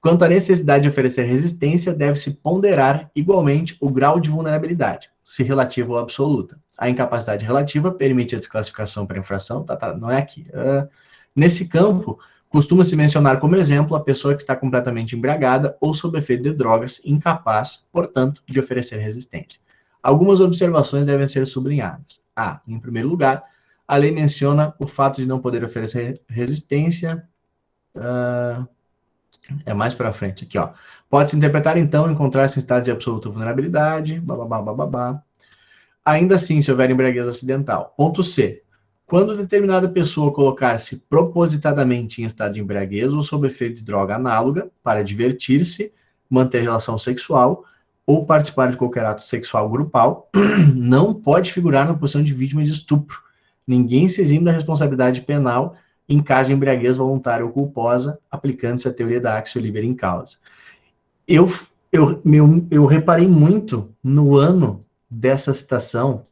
[SPEAKER 1] Quanto à necessidade de oferecer resistência, deve-se ponderar igualmente o grau de vulnerabilidade, se relativa ou absoluta. A incapacidade relativa permite a desclassificação para infração, não é aqui. Nesse campo, costuma-se mencionar como exemplo a pessoa que está completamente embriagada ou sob efeito de drogas, incapaz, portanto, de oferecer resistência. Algumas observações devem ser sublinhadas. Em primeiro lugar, a lei menciona o fato de não poder oferecer resistência. Mais para frente aqui, ó. Pode-se interpretar, então, encontrar-se em estado de absoluta vulnerabilidade, Ainda assim, se houver embriaguez acidental. Ponto C. Quando determinada pessoa colocar-se propositadamente em estado de embriaguez ou sob efeito de droga análoga para divertir-se, manter relação sexual ou participar de qualquer ato sexual grupal, não pode figurar na posição de vítima de estupro. Ninguém se exime da responsabilidade penal em caso de embriaguez voluntária ou culposa, aplicando-se a teoria da axio libera in causa. Eu reparei muito no ano dessa citação,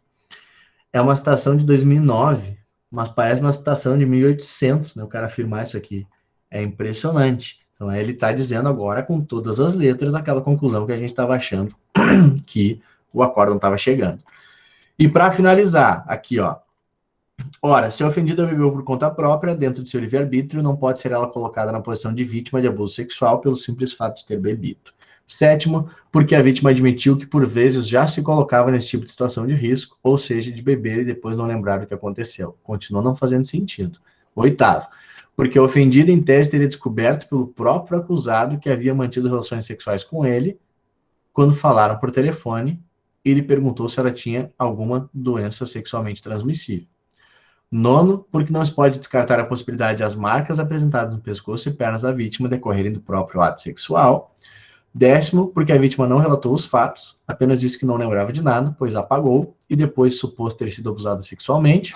[SPEAKER 1] é uma citação de 2009, mas parece uma citação de 1800, né, o cara afirmar isso aqui. É impressionante. Então, ele está dizendo agora, com todas as letras, aquela conclusão que a gente estava achando que o acórdão estava chegando. E para finalizar, aqui, ó. Ora, se a ofendida bebeu por conta própria, dentro de seu livre-arbítrio, não pode ser ela colocada na posição de vítima de abuso sexual pelo simples fato de ter bebido. Sétimo, porque a vítima admitiu que por vezes já se colocava nesse tipo de situação de risco, ou seja, de beber e depois não lembrar o que aconteceu. Continua não fazendo sentido. Oitavo, porque a ofendida em tese teria descoberto pelo próprio acusado que havia mantido relações sexuais com ele quando falaram por telefone e lhe perguntou se ela tinha alguma doença sexualmente transmissível. Nono, porque não se pode descartar a possibilidade de as marcas apresentadas no pescoço e pernas da vítima decorrerem do próprio ato sexual. Décimo, porque a vítima não relatou os fatos, apenas disse que não lembrava de nada, pois apagou, e depois supôs ter sido abusada sexualmente.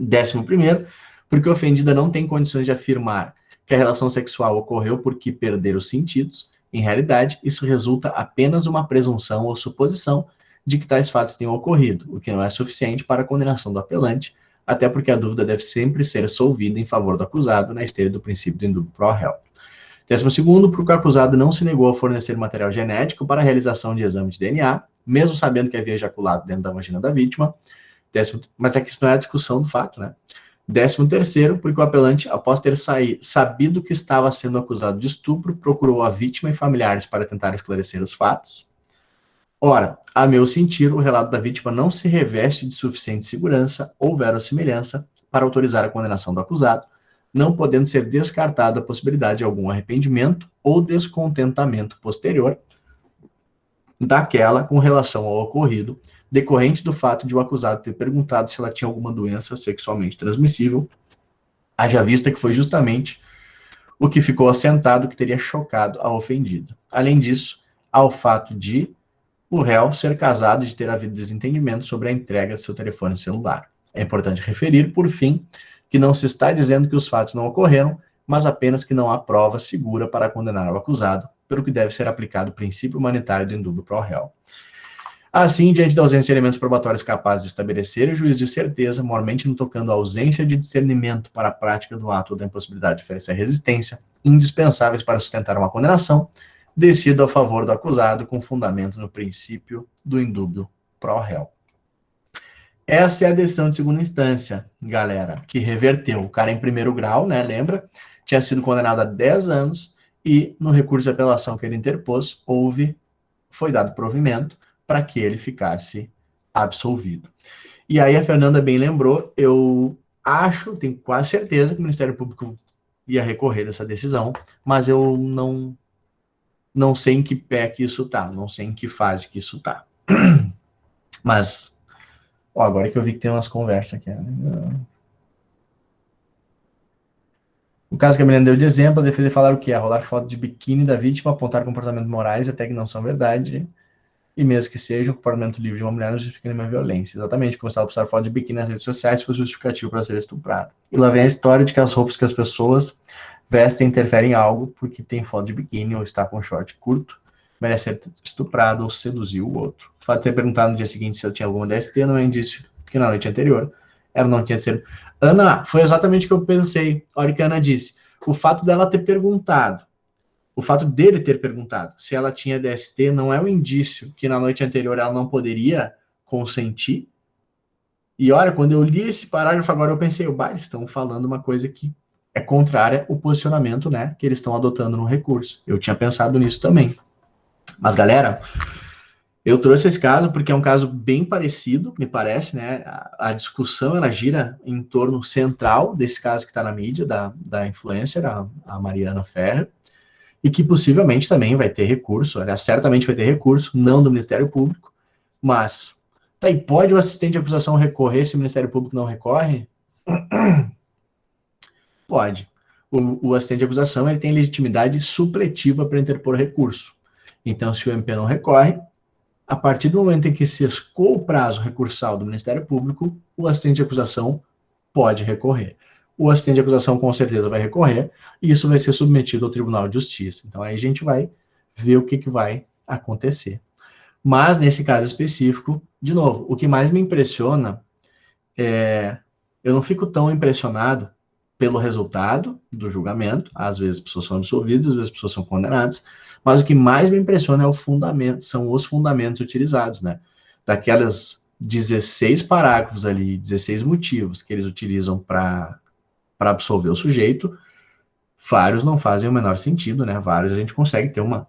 [SPEAKER 1] 11º, porque a ofendida não tem condições de afirmar que a relação sexual ocorreu porque perder os sentidos. Em realidade, isso resulta apenas uma presunção ou suposição de que tais fatos tenham ocorrido, o que não é suficiente para a condenação do apelante, até porque a dúvida deve sempre ser solvida em favor do acusado, na esteira do princípio do indúbio pro réu. 12º, porque o acusado não se negou a fornecer material genético para a realização de exame de DNA, mesmo sabendo que havia ejaculado dentro da vagina da vítima. Mas aqui isso não é a discussão do fato, né? 13º, porque o apelante, após ter sabido que estava sendo acusado de estupro, procurou a vítima e familiares para tentar esclarecer os fatos. Ora, a meu sentir, o relato da vítima não se reveste de suficiente segurança ou verossimilhança para autorizar a condenação do acusado, não podendo ser descartada a possibilidade de algum arrependimento ou descontentamento posterior daquela com relação ao ocorrido, decorrente do fato de o acusado ter perguntado se ela tinha alguma doença sexualmente transmissível, haja vista que foi justamente o que ficou assentado que teria chocado a ofendida. Além disso, há o fato de o réu ser casado e de ter havido desentendimento sobre a entrega de seu telefone celular. É importante referir, por fim, que não se está dizendo que os fatos não ocorreram, mas apenas que não há prova segura para condenar o acusado, pelo que deve ser aplicado o princípio humanitário do indúbio pro réu. Assim, diante da ausência de elementos probatórios capazes de estabelecer o juízo de certeza, mormente no tocando a ausência de discernimento para a prática do ato ou da impossibilidade de oferecer resistência, indispensáveis para sustentar uma condenação, decido a favor do acusado com fundamento no princípio do indúbio pro réu. Essa é a decisão de segunda instância, galera, que reverteu. O cara em primeiro grau, né, lembra? Tinha sido condenado a 10 anos e no recurso de apelação que ele interpôs, foi dado provimento para que ele ficasse absolvido. E aí a Fernanda bem lembrou, eu acho, tenho quase certeza que o Ministério Público ia recorrer dessa decisão, mas eu não sei em que pé que isso tá, não sei em que fase que isso tá. Mas, ó, agora que eu vi que tem umas conversas aqui. O caso que a menina deu de exemplo, a defesa falar o que é rolar foto de biquíni da vítima, apontar comportamentos morais até que não são verdade, e mesmo que seja um comportamento livre de uma mulher, não justifica nenhuma violência. Exatamente, começar a postar foto de biquíni nas redes sociais se for justificativo para ser estuprado. E lá vem a história de que as roupas que as pessoas vestem interferem em algo, porque tem foto de biquíni ou está com short curto, merece ser estuprado ou seduzir o outro. O fato de ter perguntado no dia seguinte se eu tinha alguma DST não é indício que na noite anterior ela não tinha de ser... Ana, foi exatamente o que eu pensei. A hora que a Ana disse, o fato dela ter perguntado, o fato dele ter perguntado se ela tinha DST não é um indício que na noite anterior ela não poderia consentir. E olha, quando eu li esse parágrafo agora eu pensei, eles estão falando uma coisa que é contrária ao posicionamento, né, que eles estão adotando no recurso. Eu tinha pensado nisso também. Mas, galera, eu trouxe esse caso porque é um caso bem parecido, me parece, né? A discussão, ela gira em torno central desse caso que está na mídia, da influencer, a Mariana Ferrer, e que possivelmente também vai ter recurso, aliás, certamente vai ter recurso, não do Ministério Público, mas, tá aí, pode o assistente de acusação recorrer se o Ministério Público não recorre? Pode. O assistente de acusação, ele tem legitimidade supletiva para interpor recurso. Então, se o MP não recorre, a partir do momento em que se escoa o prazo recursal do Ministério Público, o assistente de acusação pode recorrer. O assistente de acusação com certeza vai recorrer, e isso vai ser submetido ao Tribunal de Justiça. Então aí a gente vai ver o que vai acontecer. Mas nesse caso específico, de novo, o que mais me impressiona eu não fico tão impressionado pelo resultado do julgamento, às vezes as pessoas são absolvidas, às vezes as pessoas são condenadas, mas o que mais me impressiona são os fundamentos utilizados, né? Daquelas 16 parágrafos ali, 16 motivos que eles utilizam para absolver o sujeito, vários não fazem o menor sentido, né? Vários a gente consegue ter uma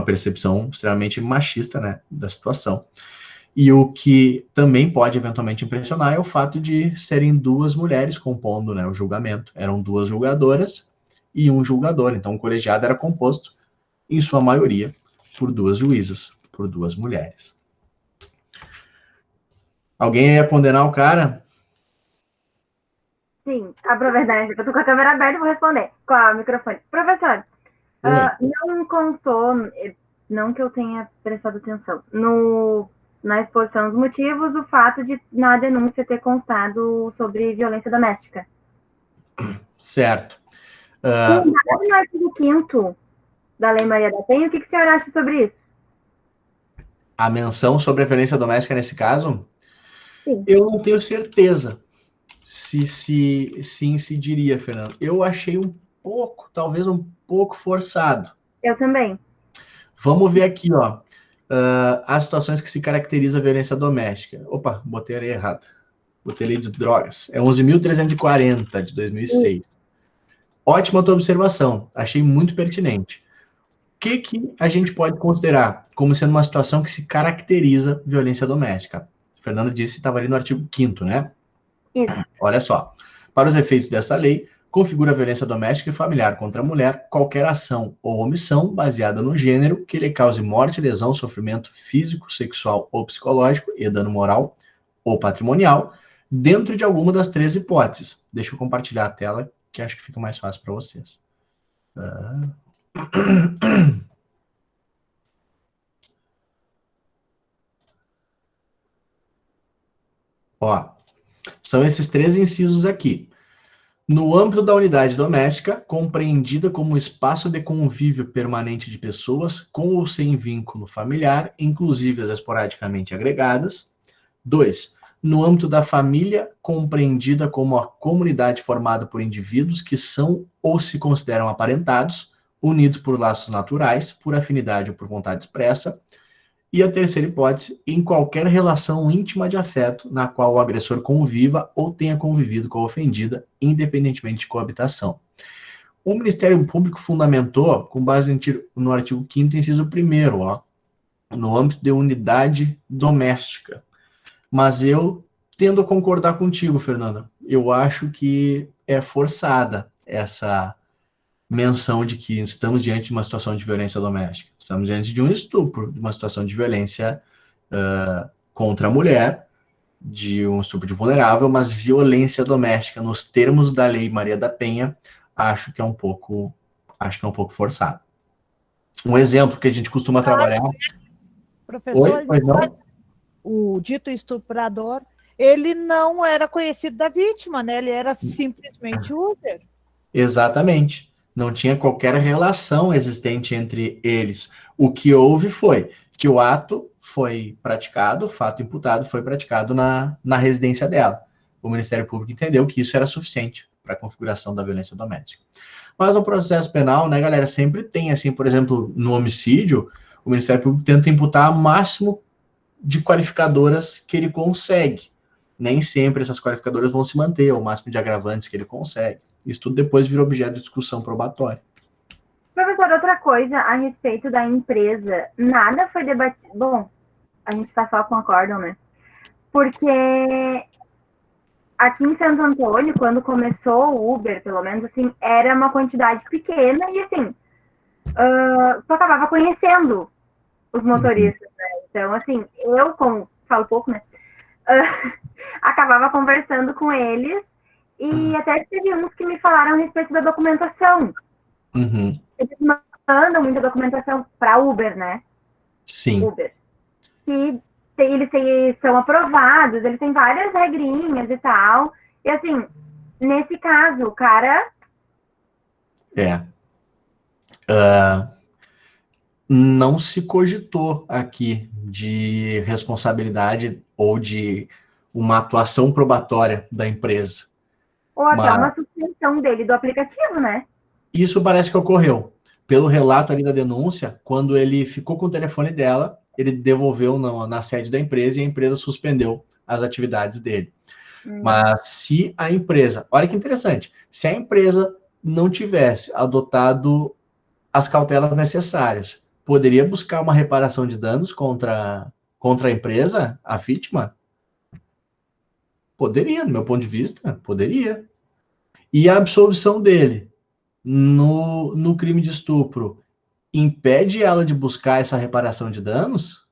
[SPEAKER 1] percepção extremamente machista, né, da situação. E o que também pode eventualmente impressionar é o fato de serem duas mulheres compondo, né, o julgamento. Eram duas julgadoras e um julgador. Então o colegiado era composto, em sua maioria, por duas juízas, por duas mulheres. Alguém ia condenar o cara?
[SPEAKER 4] Sim, verdade, eu tô com a câmera aberta e vou responder com o microfone. Professor, não constou, não que eu tenha prestado atenção, na exposição dos motivos, o fato de na denúncia ter constado sobre violência doméstica.
[SPEAKER 1] Certo.
[SPEAKER 4] Com base no artigo 5º da Lei Maria da Penha, o que o senhor acha sobre isso?
[SPEAKER 1] A menção sobre a violência doméstica nesse caso?
[SPEAKER 4] Sim.
[SPEAKER 1] Eu não tenho certeza se incidiria, Fernando. Eu achei talvez um pouco forçado.
[SPEAKER 4] Eu também.
[SPEAKER 1] Vamos ver aqui, ó. As situações que se caracteriza a violência doméstica. Opa, botei a lei errada. Botei a lei de drogas. É 11.340, de 2006. Ótima tua observação. Achei muito pertinente. O que a gente pode considerar como sendo uma situação que se caracteriza violência doméstica? A Fernanda disse que estava ali no artigo 5º, né?
[SPEAKER 4] Isso.
[SPEAKER 1] Olha só. Para os efeitos dessa lei, configura a violência doméstica e familiar contra a mulher qualquer ação ou omissão baseada no gênero que lhe cause morte, lesão, sofrimento físico, sexual ou psicológico e dano moral ou patrimonial, dentro de alguma das 3 hipóteses. Deixa eu compartilhar a tela, que acho que fica mais fácil para vocês. Ó, são esses 3 incisos aqui. No âmbito da unidade doméstica, compreendida como espaço de convívio permanente de pessoas com ou sem vínculo familiar, inclusive as esporadicamente agregadas. 2. No âmbito da família, compreendida como a comunidade formada por indivíduos que são ou se consideram aparentados, unidos por laços naturais, por afinidade ou por vontade expressa. E a terceira hipótese, em qualquer relação íntima de afeto na qual o agressor conviva ou tenha convivido com a ofendida, independentemente de coabitação. O Ministério Público fundamentou, com base no artigo 5º, inciso 1º, no âmbito de unidade doméstica. Mas eu tendo a concordar contigo, Fernanda. Eu acho que é forçada essa menção de que estamos diante de uma situação de violência doméstica. Estamos diante de um estupro, de uma situação de violência contra a mulher, de um estupro de vulnerável, mas violência doméstica, nos termos da Lei Maria da Penha, acho que é um pouco forçado. Um exemplo que a gente costuma trabalhar...
[SPEAKER 8] Professor, o dito estuprador, ele não era conhecido da vítima, né? Ele era simplesmente Uber.
[SPEAKER 1] Exatamente. Não tinha qualquer relação existente entre eles. O que houve foi que o ato foi praticado, o fato imputado foi praticado na residência dela. O Ministério Público entendeu que isso era suficiente para a configuração da violência doméstica. Mas no processo penal, né, galera, sempre tem, assim, por exemplo, no homicídio, o Ministério Público tenta imputar o máximo de qualificadoras que ele consegue. Nem sempre essas qualificadoras vão se manter, o máximo de agravantes que ele consegue. Isso tudo depois vira objeto de discussão probatória.
[SPEAKER 4] Professor, outra coisa a respeito da empresa, nada foi debatido. Bom, a gente tá só com acórdão, né? Porque aqui em Santo Antônio, quando começou o Uber, pelo menos, assim, era uma quantidade pequena e, assim, tu acabava conhecendo os motoristas, né? Então, assim, eu, como falo pouco, né? Acabava conversando com eles e até teve uns que me falaram a respeito da documentação. Eles mandam muita documentação para Uber, né?
[SPEAKER 1] Sim.
[SPEAKER 4] Uber. E eles são aprovados, eles têm várias regrinhas e tal. E assim, nesse caso, o cara...
[SPEAKER 1] Não se cogitou aqui de responsabilidade ou de uma atuação probatória da empresa.
[SPEAKER 4] Ou até uma suspensão dele do aplicativo, né?
[SPEAKER 1] Isso parece que ocorreu. Pelo relato ali da denúncia, quando ele ficou com o telefone dela, ele devolveu na sede da empresa e a empresa suspendeu as atividades dele. Mas se a empresa... Olha que interessante. Se a empresa não tivesse adotado as cautelas necessárias, poderia buscar uma reparação de danos contra a empresa, a vítima? Poderia, no meu ponto de vista, poderia. E a absolvição dele no crime de estupro impede ela de buscar essa reparação de danos?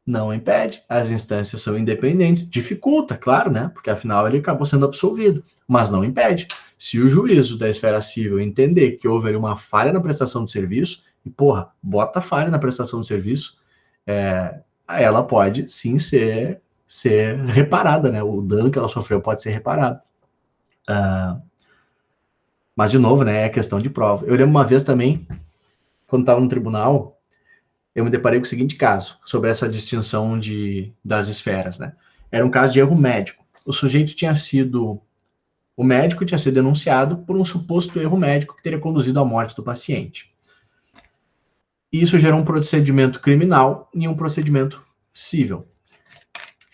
[SPEAKER 1] Não impede. As instâncias são independentes. Dificulta, claro, né? Porque afinal ele acabou sendo absolvido. Mas não impede. Se o juízo da esfera civil entender que houve ali uma falha na prestação de serviço, e porra, bota falha na prestação de serviço, ela pode sim ser reparada, né? O dano que ela sofreu pode ser reparado. Mas, de novo, né? É questão de prova. Eu lembro uma vez também, quando estava no tribunal, eu me deparei com o seguinte caso, sobre essa distinção das esferas, né? Era um caso de erro médico. O médico tinha sido denunciado por um suposto erro médico que teria conduzido à morte do paciente. Isso gerou um procedimento criminal e um procedimento civil.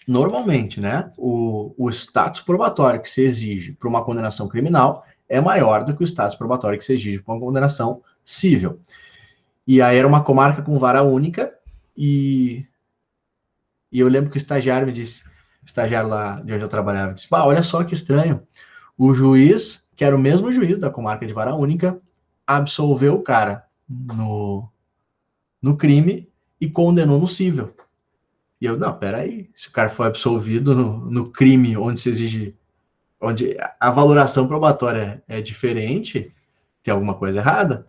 [SPEAKER 1] Normalmente, né, o status probatório que se exige para uma condenação criminal é maior do que o status probatório que se exige para uma condenação civil. E aí era uma comarca com vara única e eu lembro que o estagiário me disse, o estagiário lá de onde eu trabalhava, disse, olha só que estranho, o juiz, que era o mesmo juiz da comarca de vara única, absolveu o cara no crime e condenou no cível. E eu, não, peraí, se o cara foi absolvido no crime onde se exige, onde a valoração probatória é diferente, tem alguma coisa errada.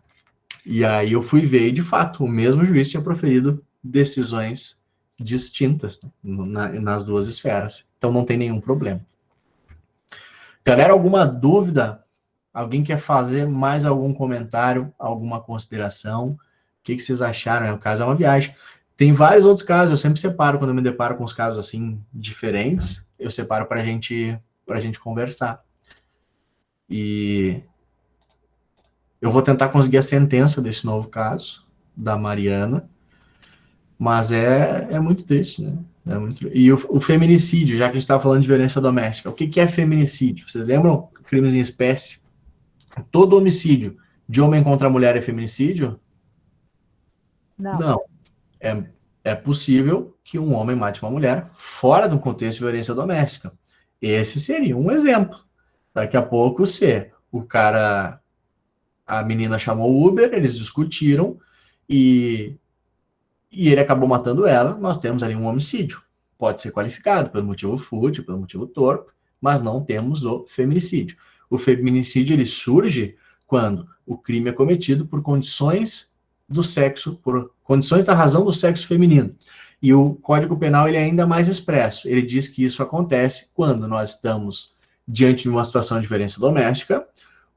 [SPEAKER 1] E aí eu fui ver e, de fato, o mesmo juiz tinha proferido decisões distintas, né, nas duas esferas. Então não tem nenhum problema. Galera, alguma dúvida? Alguém quer fazer mais algum comentário, alguma consideração? O que vocês acharam? O caso é uma viagem. Tem vários outros casos, eu sempre separo, quando eu me deparo com os casos assim, diferentes, eu separo pra gente conversar. E eu vou tentar conseguir a sentença desse novo caso, da Mariana, mas é muito triste, né? E o feminicídio, já que a gente estava falando de violência doméstica, o que é feminicídio? Vocês lembram? Crimes em espécie? Todo homicídio de homem contra mulher é feminicídio? Não. É possível que um homem mate uma mulher fora do contexto de violência doméstica. Esse seria um exemplo. Daqui a pouco, a menina chamou o Uber, eles discutiram e ele acabou matando ela, nós temos ali um homicídio. Pode ser qualificado pelo motivo fútil, pelo motivo torpe, mas não temos o feminicídio. O feminicídio ele surge quando o crime é cometido por condições do sexo, por condições da razão do sexo feminino. E o Código Penal ele é ainda mais expresso. Ele diz que isso acontece quando nós estamos diante de uma situação de violência doméstica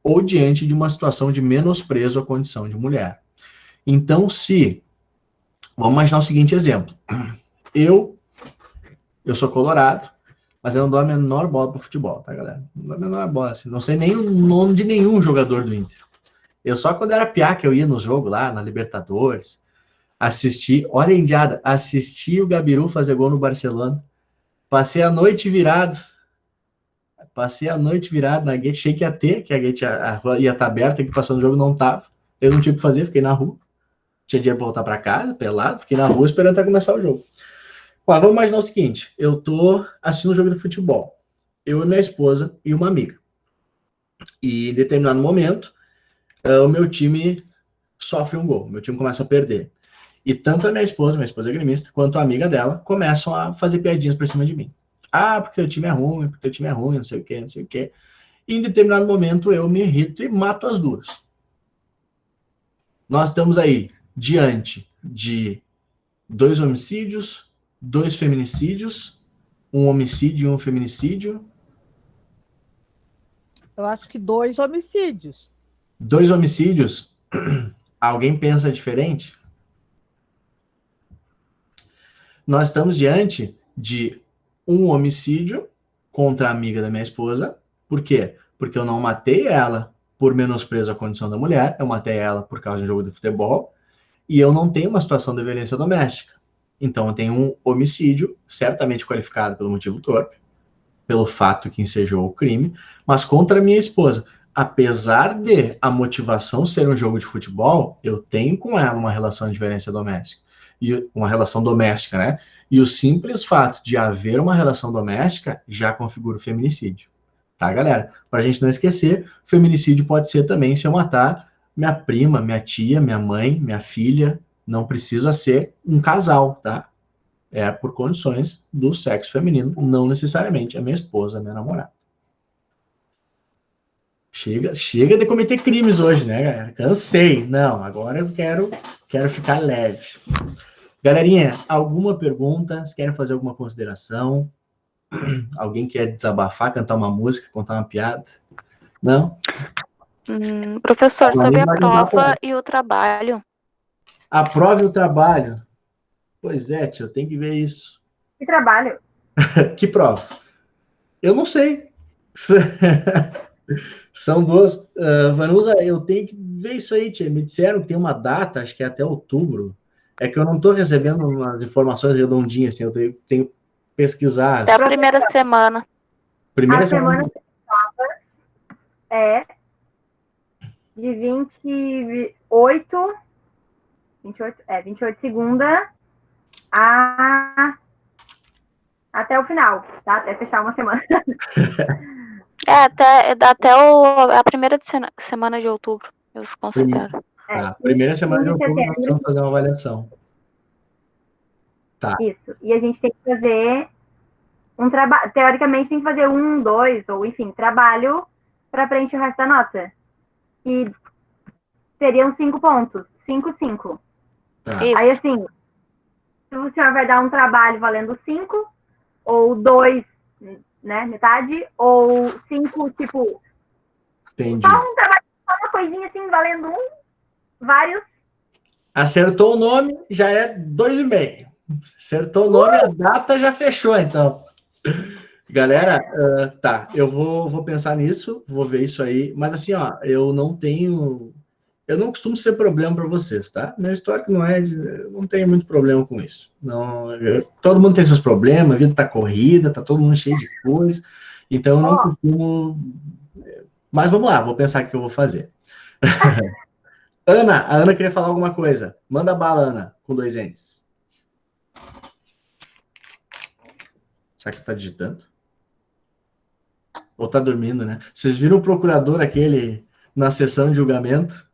[SPEAKER 1] ou diante de uma situação de menosprezo à condição de mulher. Então, vamos imaginar o seguinte exemplo. Eu sou colorado, mas eu não dou a menor bola para futebol, tá, galera? Não dou a menor bola, assim. Não sei nem o nome de nenhum jogador do Inter. Eu só quando era piá que eu ia no jogo lá, na Libertadores, assisti o Gabiru fazer gol no Barcelona. Passei a noite virado na gate, achei que ia ter, que a gate a rua ia estar aberta, que passando o jogo não tava. Eu não tinha o que fazer, fiquei na rua. Tinha dinheiro para voltar para casa, pelado, fiquei na rua esperando até começar o jogo. Ó, vamos imaginar o seguinte, eu tô assistindo um jogo de futebol, eu e minha esposa e uma amiga. E em determinado momento, o meu time sofre um gol, meu time começa a perder. E tanto a minha esposa é gremista, quanto a amiga dela, começam a fazer piadinhas por cima de mim. Ah, porque o time é ruim, não sei o quê, não sei o quê. E em determinado momento eu me irrito e mato as duas. Nós estamos aí diante de 2 homicídios, 2 feminicídios, um homicídio e um feminicídio.
[SPEAKER 8] Eu acho que 2 homicídios.
[SPEAKER 1] 2 homicídios? Alguém pensa diferente? Nós estamos diante de um homicídio contra a amiga da minha esposa. Por quê? Porque eu não matei ela por menosprezo à condição da mulher, eu matei ela por causa de um jogo de futebol, e eu não tenho uma situação de violência doméstica. Então, eu tenho um homicídio, certamente qualificado pelo motivo torpe, pelo fato que ensejou o crime, mas contra a minha esposa. Apesar de a motivação ser um jogo de futebol, eu tenho com ela uma relação de violência doméstica. E uma relação doméstica, né? E o simples fato de haver uma relação doméstica já configura o feminicídio. Tá, galera? Pra gente não esquecer, feminicídio pode ser também se eu matar minha prima, minha tia, minha mãe, minha filha. Não precisa ser um casal, tá? É por condições do sexo feminino, não necessariamente a minha esposa, a minha namorada. Chega de cometer crimes hoje, né, galera? Cansei. Não, agora eu quero ficar leve. Galerinha, alguma pergunta? Vocês querem fazer alguma consideração? Alguém quer desabafar, cantar uma música, contar uma piada? Não?
[SPEAKER 3] Professor, sobre a prova e o trabalho.
[SPEAKER 1] A prova e o trabalho? Pois é, tio, tem que ver isso.
[SPEAKER 4] Que trabalho?
[SPEAKER 1] Que prova? Eu não sei. São 2. Vanusa, eu tenho que ver isso aí, tia. Me disseram que tem uma data, acho que é até outubro. É que eu não estou recebendo umas informações redondinhas, assim, eu tenho que pesquisar.
[SPEAKER 3] Até a primeira semana.
[SPEAKER 4] A semana de prova é de 28 segunda até o final, tá? Até fechar uma semana.
[SPEAKER 3] Até a primeira semana de outubro, eu considero.
[SPEAKER 1] Primeira semana de outubro nós vamos fazer uma avaliação. Tá.
[SPEAKER 4] Isso. E a gente tem que fazer um trabalho. Teoricamente tem que fazer 1, 2, ou enfim, trabalho para preencher o resto da nota. E seriam 5 pontos. 5, 5.
[SPEAKER 1] Tá.
[SPEAKER 4] Aí assim, se o senhor vai dar um trabalho valendo 5, ou 2 né? Metade, ou 5, tipo,
[SPEAKER 1] Entendi.
[SPEAKER 4] só um trabalho, só uma coisinha assim, valendo vários.
[SPEAKER 1] Acertou o nome, já é 2,5. Acertou o nome, a data já fechou, então. Galera, tá, eu vou pensar nisso, vou ver isso aí, mas assim, ó, eu não costumo ser problema para vocês, tá? Meu histórico não tenho muito problema com isso. Não, todo mundo tem seus problemas, a vida tá corrida, tá todo mundo cheio de coisa, então eu não costumo. Mas vamos lá, vou pensar o que eu vou fazer. A Ana queria falar alguma coisa. Manda bala, Ana, com 2 N's. Será que tá digitando? Ou tá dormindo, né? Vocês viram o procurador aquele na sessão de julgamento?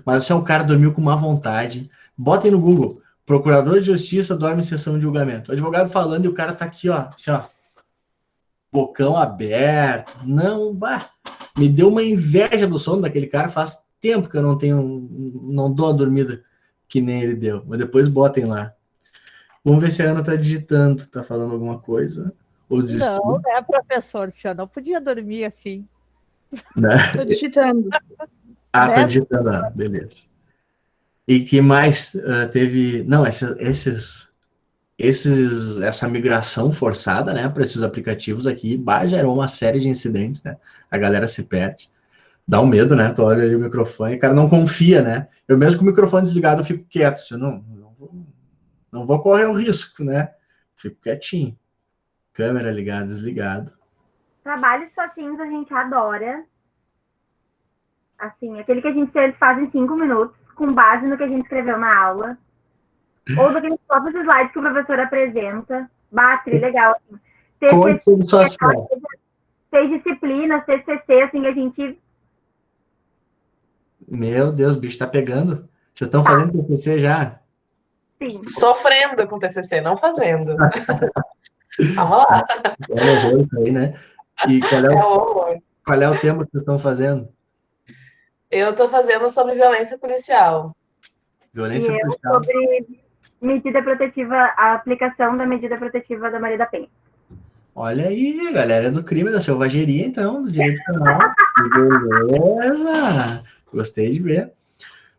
[SPEAKER 1] Mas assim, o cara dormiu com má vontade. Botem no Google. Procurador de Justiça dorme em sessão de julgamento. O advogado falando e o cara tá aqui, ó. Assim, ó. Bocão aberto. Não, bah. Me deu uma inveja do sono daquele cara. Faz tempo que eu não dou a dormida que nem ele deu. Mas depois botem lá. Vamos ver se a Ana tá digitando, tá falando alguma coisa. Ou desistiu.
[SPEAKER 8] Não, né, professor? O senhor não podia dormir assim.
[SPEAKER 1] Né?
[SPEAKER 5] Tô digitando.
[SPEAKER 1] Tá
[SPEAKER 8] Né?
[SPEAKER 1] digitando, beleza. E que mais teve... Não, essa migração forçada, né, para esses aplicativos aqui, gerou uma série de incidentes, né? A galera se perde. Dá um medo, né? Tu olha ali o microfone, o cara não confia, né? Eu mesmo com o microfone desligado, eu fico quieto. Eu não vou correr o risco, né? Fico quietinho. Câmera ligada, desligado.
[SPEAKER 4] Trabalhos sozinhos a gente adora. Assim, aquele que a gente faz em 5 minutos, com base no que a gente escreveu na aula. Ou daqueles próprios slides que o professor apresenta. Legal.
[SPEAKER 1] Conte sobre suas provas.
[SPEAKER 4] 6 disciplinas, TCC, assim, a gente...
[SPEAKER 1] Meu Deus, o bicho tá pegando. Vocês estão fazendo TCC já?
[SPEAKER 4] Sim.
[SPEAKER 6] Sofrendo com TCC, não fazendo. Calma lá.
[SPEAKER 1] É um horror isso aí, né? E qual é o tema que vocês estão fazendo?
[SPEAKER 6] Eu tô fazendo sobre violência policial.
[SPEAKER 1] Violência policial.
[SPEAKER 4] Sobre medida protetiva, a aplicação da medida protetiva da Maria da Penha.
[SPEAKER 1] Olha aí, galera do crime, da selvageria, então, do direito penal. Beleza! Gostei de ver.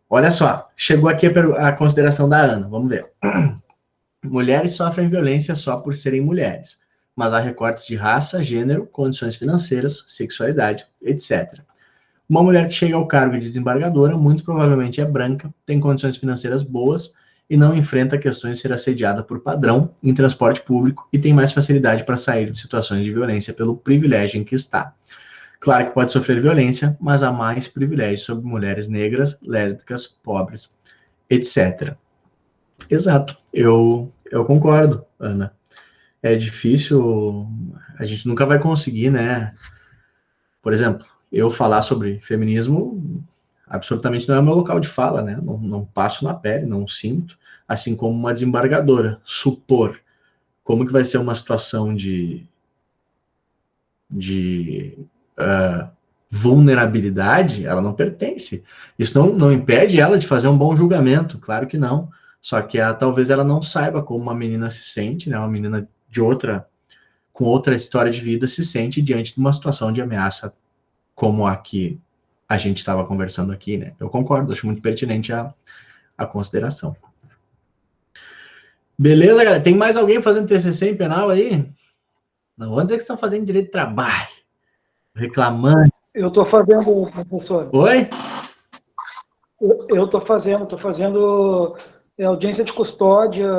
[SPEAKER 1] Olha só, chegou aqui a consideração da Ana, vamos ver. Mulheres sofrem violência só por serem mulheres, mas há recortes de raça, gênero, condições financeiras, sexualidade, etc. Uma mulher que chega ao cargo de desembargadora muito provavelmente é branca, tem condições financeiras boas e não enfrenta questões de ser assediada por padrão em transporte público e tem mais facilidade para sair de situações de violência pelo privilégio em que está. Claro que pode sofrer violência, mas há mais privilégios sobre mulheres negras, lésbicas, pobres, etc. Exato, eu concordo, Ana. É difícil, a gente nunca vai conseguir, né? Por exemplo, eu falar sobre feminismo absolutamente não é o meu local de fala, né? Não passo na pele, não sinto, assim como uma desembargadora. Supor como que vai ser uma situação de vulnerabilidade, ela não pertence. Isso não impede ela de fazer um bom julgamento, claro que não. Só que talvez ela não saiba como uma menina se sente, né? Uma menina com outra história de vida se sente diante de uma situação de ameaça como a que a gente estava conversando aqui, né? Eu concordo, acho muito pertinente a consideração. Beleza, galera? Tem mais alguém fazendo TCC em penal aí? Não vou dizer que estão fazendo direito de trabalho. Reclamando.
[SPEAKER 9] Eu estou fazendo, professor.
[SPEAKER 1] Oi?
[SPEAKER 9] Eu estou fazendo audiência de custódia,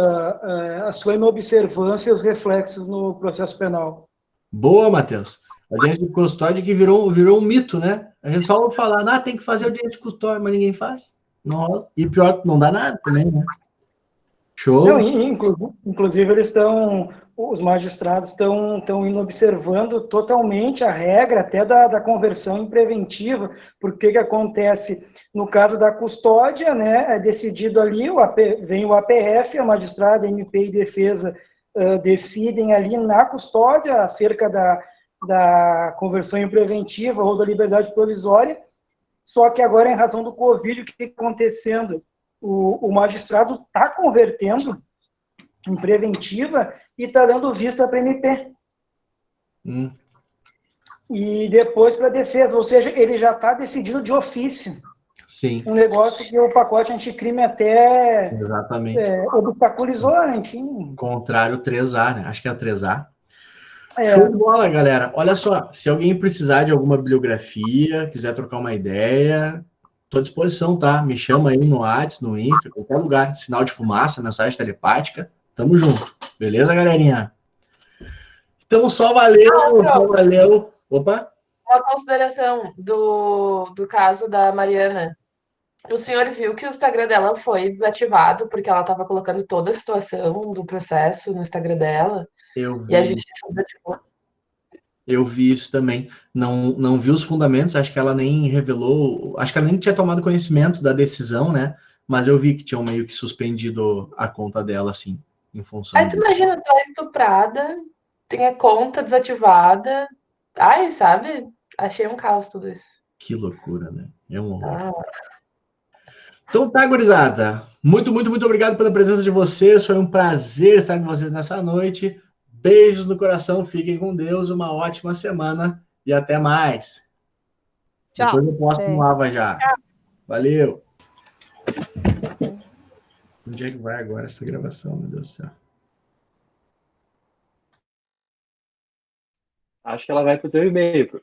[SPEAKER 9] a sua inobservância e os reflexos no processo penal.
[SPEAKER 1] Boa, Matheus. Audiência de custódia que virou um mito, né? A gente só ouve falar, tem que fazer audiência de custódia, mas ninguém faz. Não rola. E pior que não dá nada também, né? Show.
[SPEAKER 9] Não, inclusive, os magistrados estão indo observando totalmente a regra até da conversão em preventiva, porque que acontece no caso da custódia, né, é decidido ali, vem o APF, a magistrada, a MP e defesa decidem ali na custódia acerca da conversão em preventiva ou da liberdade provisória, só que agora, em razão do Covid, o que está acontecendo? O magistrado está convertendo em preventiva e está dando vista para MP. E depois para a defesa, ou seja, ele já está decidido de ofício.
[SPEAKER 1] Sim.
[SPEAKER 9] Um negócio que o pacote anticrime até obstaculizou, né? Enfim.
[SPEAKER 1] Contrário 3A, né? Acho que é a 3A. Show de bola, galera. Olha só, se alguém precisar de alguma bibliografia, quiser trocar uma ideia, estou à disposição, tá? Me chama aí no WhatsApp, no Insta, qualquer lugar. Sinal de fumaça, mensagem telepática. Tamo junto. Beleza, galerinha? Então, só valeu. Opa!
[SPEAKER 6] Uma consideração do caso da Mariana. O senhor viu que o Instagram dela foi desativado porque ela estava colocando toda a situação do processo no Instagram dela. E a justiça desativou.
[SPEAKER 1] Eu vi isso também. Não vi os fundamentos, acho que ela nem revelou, acho que ela nem tinha tomado conhecimento da decisão, né? Mas eu vi que tinham meio que suspendido a conta dela, assim, em função.
[SPEAKER 6] Aí tu imagina, tu é estuprada, tem a conta desativada. Ai, sabe? Achei um caos tudo isso.
[SPEAKER 1] Que loucura, né? É um horror. Então tá, gurizada. Muito obrigado pela presença de vocês. Foi um prazer estar com vocês nessa noite. Beijos no coração, fiquem com Deus, uma ótima semana e até mais.
[SPEAKER 8] Tchau.
[SPEAKER 1] Depois eu posto no Lava já. Tchau. Valeu. Onde é que vai agora essa gravação, meu Deus do céu?
[SPEAKER 10] Acho que ela vai pro teu e-mail.